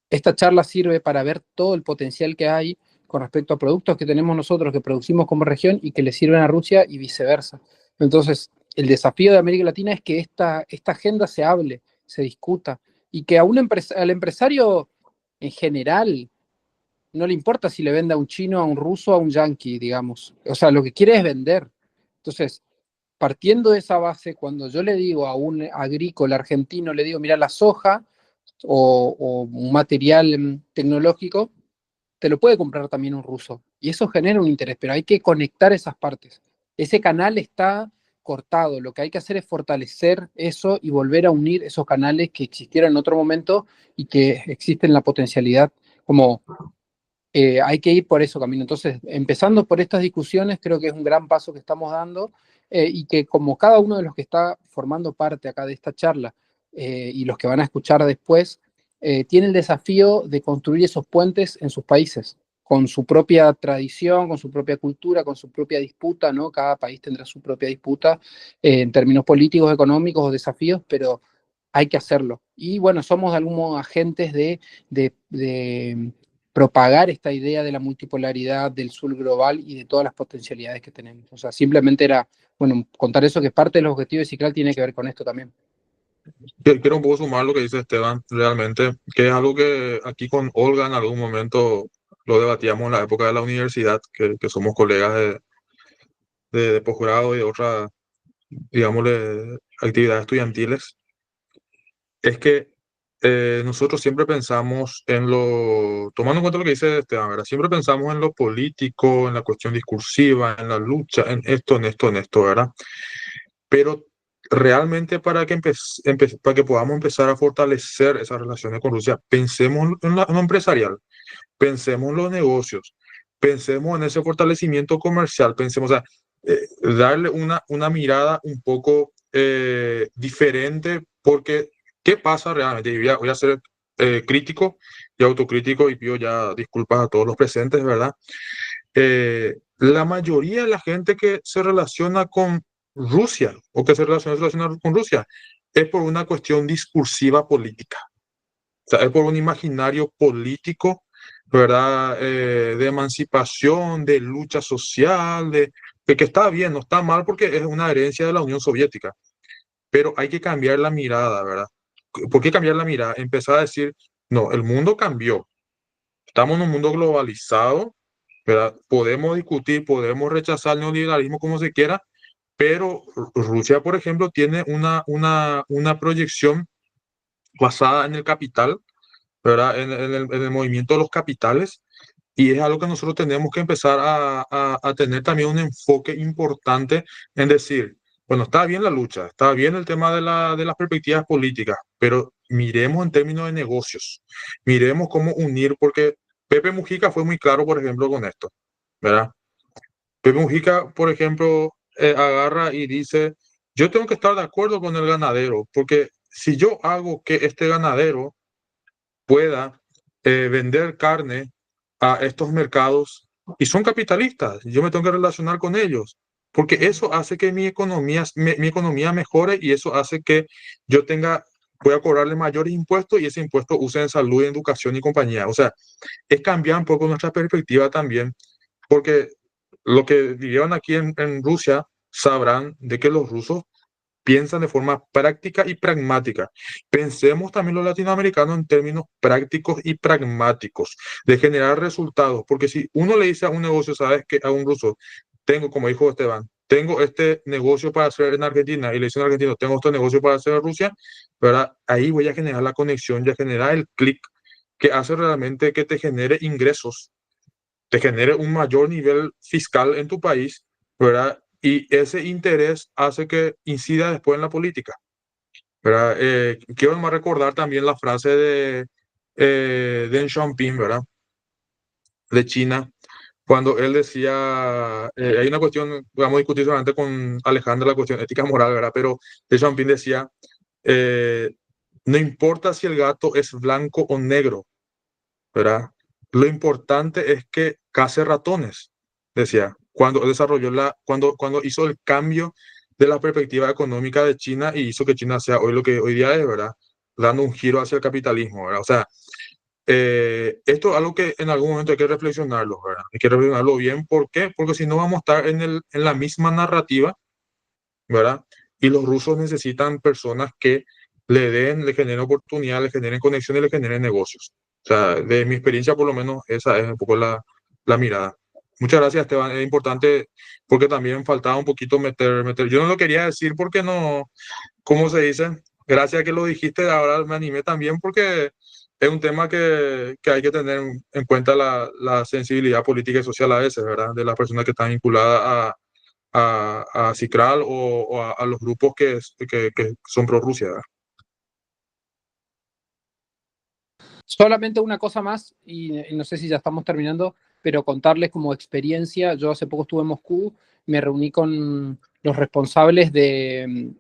esta charla sirve para ver todo el potencial que hay con respecto a productos que tenemos nosotros, que producimos como región y que le sirven a Rusia y viceversa. Entonces, el desafío de América Latina es que esta agenda se hable, se discuta y que al empresario en general no le importa si le vende a un chino, a un ruso, a un yanqui, digamos. O sea, lo que quiere es vender. Entonces, partiendo de esa base, cuando yo le digo a un agrícola argentino, le digo, mira, la soja o un material tecnológico, te lo puede comprar también un ruso. Y eso genera un interés, pero hay que conectar esas partes. Ese canal está cortado. Lo que hay que hacer es fortalecer eso y volver a unir esos canales que existieron en otro momento y que existen la potencialidad como hay que ir por eso camino. Entonces, empezando por estas discusiones, creo que es un gran paso que estamos dando y que como cada uno de los que está formando parte acá de esta charla y los que van a escuchar después, tiene el desafío de construir esos puentes en sus países, con su propia tradición, con su propia cultura, con su propia disputa, ¿no? Cada país tendrá su propia disputa en términos políticos, económicos o desafíos, pero hay que hacerlo. Y bueno, somos de algún modo agentes de propagar esta idea de la multipolaridad, del sur global y de todas las potencialidades que tenemos. O sea, simplemente era, bueno, contar eso, que parte del objetivo de Ciclal tiene que ver con esto también. quiero un poco sumar lo que dice Esteban, realmente, que es algo que aquí con Olga en algún momento lo debatíamos en la época de la universidad, que somos colegas de posgrado y de otras, digámosle, actividades estudiantiles, es que nosotros siempre pensamos tomando en cuenta lo que dice Esteban, ¿verdad? Siempre pensamos en lo político, en la cuestión discursiva, en la lucha, en esto, ¿verdad? Pero realmente para que podamos empezar a fortalecer esas relaciones con Rusia, pensemos en lo empresarial, pensemos en los negocios, pensemos en ese fortalecimiento comercial, pensemos, o sea, darle una mirada un poco diferente, porque ¿qué pasa realmente? Y voy a ser crítico y autocrítico y pido ya disculpas a todos los presentes, ¿verdad? La mayoría de la gente que se relaciona con Rusia o que se relaciona con Rusia es por una cuestión discursiva política. O sea, es por un imaginario político, ¿verdad? De emancipación, de lucha social, de que está bien, no está mal porque es una herencia de la Unión Soviética. Pero hay que cambiar la mirada, ¿verdad? ¿Por qué cambiar la mirada? Empezar a decir, no, el mundo cambió. Estamos en un mundo globalizado, ¿verdad? Podemos discutir, podemos rechazar el neoliberalismo como se quiera, pero Rusia, por ejemplo, tiene una proyección basada en el capital, ¿verdad? En el movimiento de los capitales, y es algo que nosotros tenemos que empezar a tener también un enfoque importante en decir, bueno, está bien la lucha, está bien el tema de las perspectivas políticas, pero miremos en términos de negocios, miremos cómo unir, porque Pepe Mujica fue muy claro, por ejemplo, con esto, ¿verdad? Pepe Mujica, por ejemplo, agarra y dice, yo tengo que estar de acuerdo con el ganadero, porque si yo hago que este ganadero pueda vender carne a estos mercados y son capitalistas, yo me tengo que relacionar con ellos, porque eso hace que mi economía mejore y eso hace que yo pueda cobrarle mayores impuestos y ese impuesto use en salud, en educación y compañía. O sea, es cambiar un poco nuestra perspectiva también, porque lo que vivieron aquí en Rusia sabrán de que los rusos piensan de forma práctica y pragmática. Pensemos también los latinoamericanos en términos prácticos y pragmáticos, de generar resultados, porque si uno le dice a un negocio, sabes que a un ruso, tengo, como dijo Esteban, tengo este negocio para hacer en Argentina, y le dice a un argentino, tengo este negocio para hacer en Rusia, ¿verdad? Ahí voy a generar la conexión, ya generar el clic que hace realmente que te genere ingresos, te genere un mayor nivel fiscal en tu país, ¿verdad? Y ese interés hace que incida después en la política, ¿verdad? Quiero más recordar también la frase de Deng Xiaoping, ¿verdad? De China, cuando él decía, hay una cuestión, vamos a discutir solamente con Alejandra la cuestión ética moral, ¿verdad? Pero Deng Xiaoping decía, eh, no importa si el gato es blanco o negro, ¿verdad? Lo importante es que case ratones, decía, cuando hizo el cambio de la perspectiva económica de China y hizo que China sea hoy lo que hoy día es, ¿verdad? Dando un giro hacia el capitalismo, ¿verdad? O sea, esto es algo que en algún momento hay que reflexionarlo, ¿verdad? Hay que reflexionarlo bien. ¿Por qué? Porque si no vamos a estar en la misma narrativa, ¿verdad? Y los rusos necesitan personas que le generen oportunidades, le generen conexiones, le generen negocios. O sea, de mi experiencia, por lo menos, esa es un poco la mirada. Muchas gracias, Esteban. Es importante porque también faltaba un poquito meter. Yo no lo quería decir porque no, ¿cómo se dice? Gracias que lo dijiste, ahora me animé también porque es un tema que hay que tener en cuenta la sensibilidad política y social a veces, ¿verdad? De las personas que están vinculadas a Cicral o a los grupos que son pro Rusia. Solamente una cosa más, y no sé si ya estamos terminando, pero contarles como experiencia, yo hace poco estuve en Moscú, me reuní con los responsables de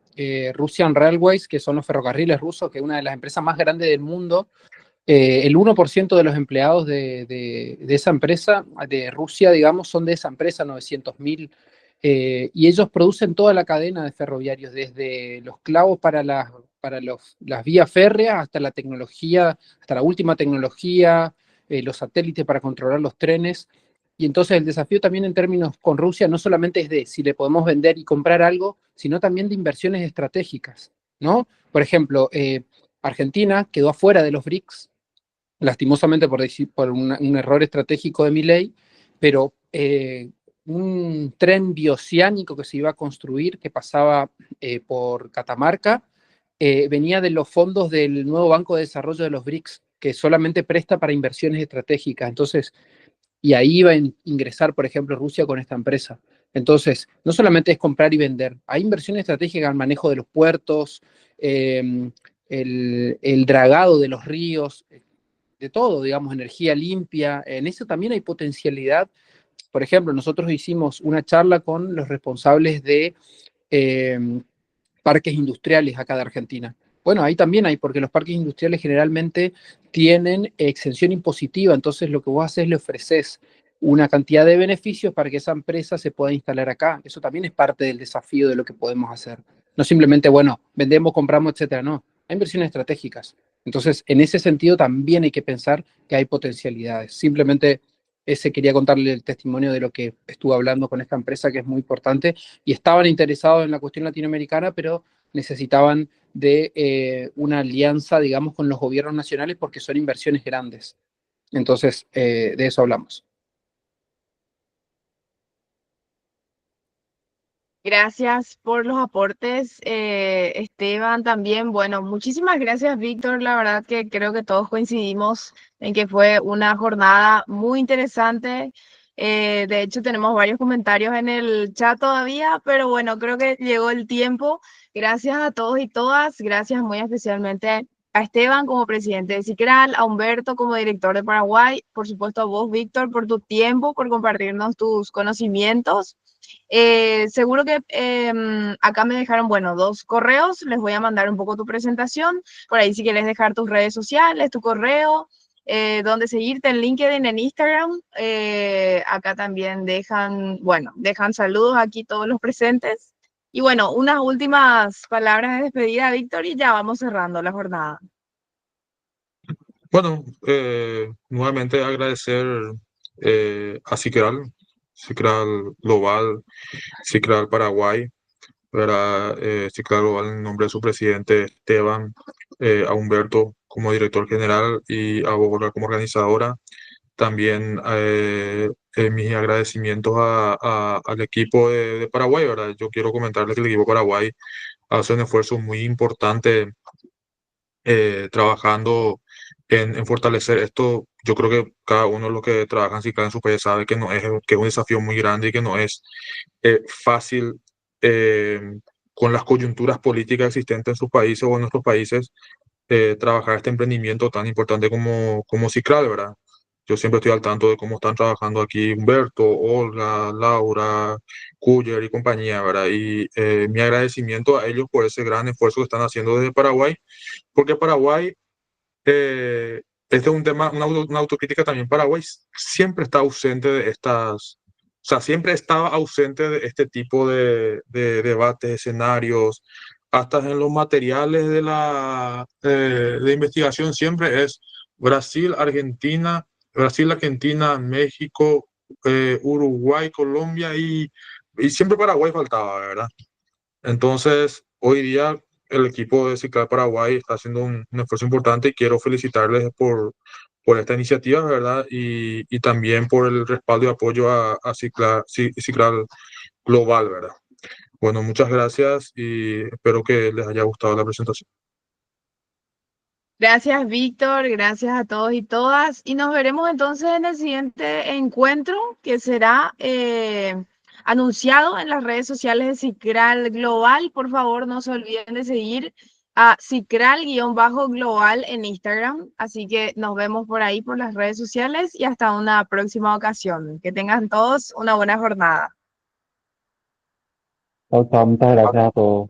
Russian Railways, que son los ferrocarriles rusos, que es una de las empresas más grandes del mundo. El 1% de los empleados de esa empresa, de Rusia, digamos, son de esa empresa, 900.000, y ellos producen toda la cadena de ferroviarios, desde los clavos para las vías férreas hasta la tecnología, hasta la última tecnología, los satélites para controlar los trenes. Y entonces el desafío también en términos con Rusia no solamente es de si le podemos vender y comprar algo, sino también de inversiones estratégicas, ¿no? Por ejemplo, Argentina quedó afuera de los BRICS, lastimosamente por un error estratégico de Milei, pero un tren bioceánico que se iba a construir, que pasaba por Catamarca, venía de los fondos del nuevo Banco de Desarrollo de los BRICS, que solamente presta para inversiones estratégicas. Entonces, y ahí iba a ingresar, por ejemplo, Rusia con esta empresa. Entonces, no solamente es comprar y vender, hay inversiones estratégicas al manejo de los puertos, el dragado de los ríos, de todo, digamos, energía limpia. En eso también hay potencialidad. Por ejemplo, nosotros hicimos una charla con los responsables de parques industriales acá de Argentina. Bueno, ahí también hay, porque los parques industriales generalmente tienen exención impositiva, entonces lo que vos haces le ofreces una cantidad de beneficios para que esa empresa se pueda instalar acá. Eso también es parte del desafío de lo que podemos hacer. No simplemente, bueno, vendemos, compramos, etcétera, no. Hay inversiones estratégicas. Entonces, en ese sentido también hay que pensar que hay potencialidades. Simplemente ese quería contarle el testimonio de lo que estuve hablando con esta empresa, que es muy importante, y estaban interesados en la cuestión latinoamericana, pero necesitaban de una alianza, digamos, con los gobiernos nacionales porque son inversiones grandes. Entonces, de eso hablamos. Gracias por los aportes, Esteban, también. Bueno, muchísimas gracias, Víctor. La verdad que creo que todos coincidimos en que fue una jornada muy interesante. De hecho, tenemos varios comentarios en el chat todavía, pero bueno, creo que llegó el tiempo. Gracias a todos y todas. Gracias muy especialmente a Esteban como presidente de Cicral, a Humberto como director de Paraguay, por supuesto a vos, Víctor, por tu tiempo, por compartirnos tus conocimientos. Seguro que acá me dejaron, bueno, 2 correos. Les voy a mandar un poco tu presentación. Por ahí si quieres dejar tus redes sociales, tu correo, donde seguirte en LinkedIn, en Instagram. Acá también dejan, bueno, dejan saludos aquí todos los presentes. Y bueno, unas últimas palabras de despedida, Víctor, y ya vamos cerrando la jornada. Bueno, nuevamente agradecer a Cicral, Cicral Global, Cicral Paraguay, ¿verdad? Cicral Global en nombre de su presidente Esteban, a Humberto como director general y a Bogotá como organizadora. También mis agradecimientos al equipo de Paraguay, ¿verdad? Yo quiero comentarles que el equipo de Paraguay hace un esfuerzo muy importante trabajando en fortalecer esto. Yo creo que cada uno de los que trabajan Ciclán en su país sabe que, no es, que es un desafío muy grande y que no es fácil eh, con las coyunturas políticas existentes en sus países o en nuestros países trabajar este emprendimiento tan importante como Ciclán, ¿verdad? Yo siempre estoy al tanto de cómo están trabajando aquí Humberto, Olga, Laura, Cuyer y compañía, ¿verdad? Y mi agradecimiento a ellos por ese gran esfuerzo que están haciendo desde Paraguay, porque Paraguay, este es un tema, una autocrítica también. Paraguay siempre está ausente de estas, o sea, siempre estaba ausente de este tipo de debates, escenarios, hasta en los materiales de investigación siempre es Brasil, Argentina, Brasil, Argentina, México, Uruguay, Colombia y siempre Paraguay faltaba, ¿verdad? Entonces, hoy día el equipo de Ciclal Paraguay está haciendo un esfuerzo importante y quiero felicitarles por esta iniciativa, ¿verdad? Y también por el respaldo y apoyo a Ciclal Global, ¿verdad? Bueno, muchas gracias y espero que les haya gustado la presentación. Gracias, Víctor. Gracias a todos y todas. Y nos veremos entonces en el siguiente encuentro que será anunciado en las redes sociales de Cicral Global. Por favor, no se olviden de seguir a Cicral-Global en Instagram. Así que nos vemos por ahí por las redes sociales y hasta una próxima ocasión. Que tengan todos una buena jornada. Chao, chao, muchas gracias a todos.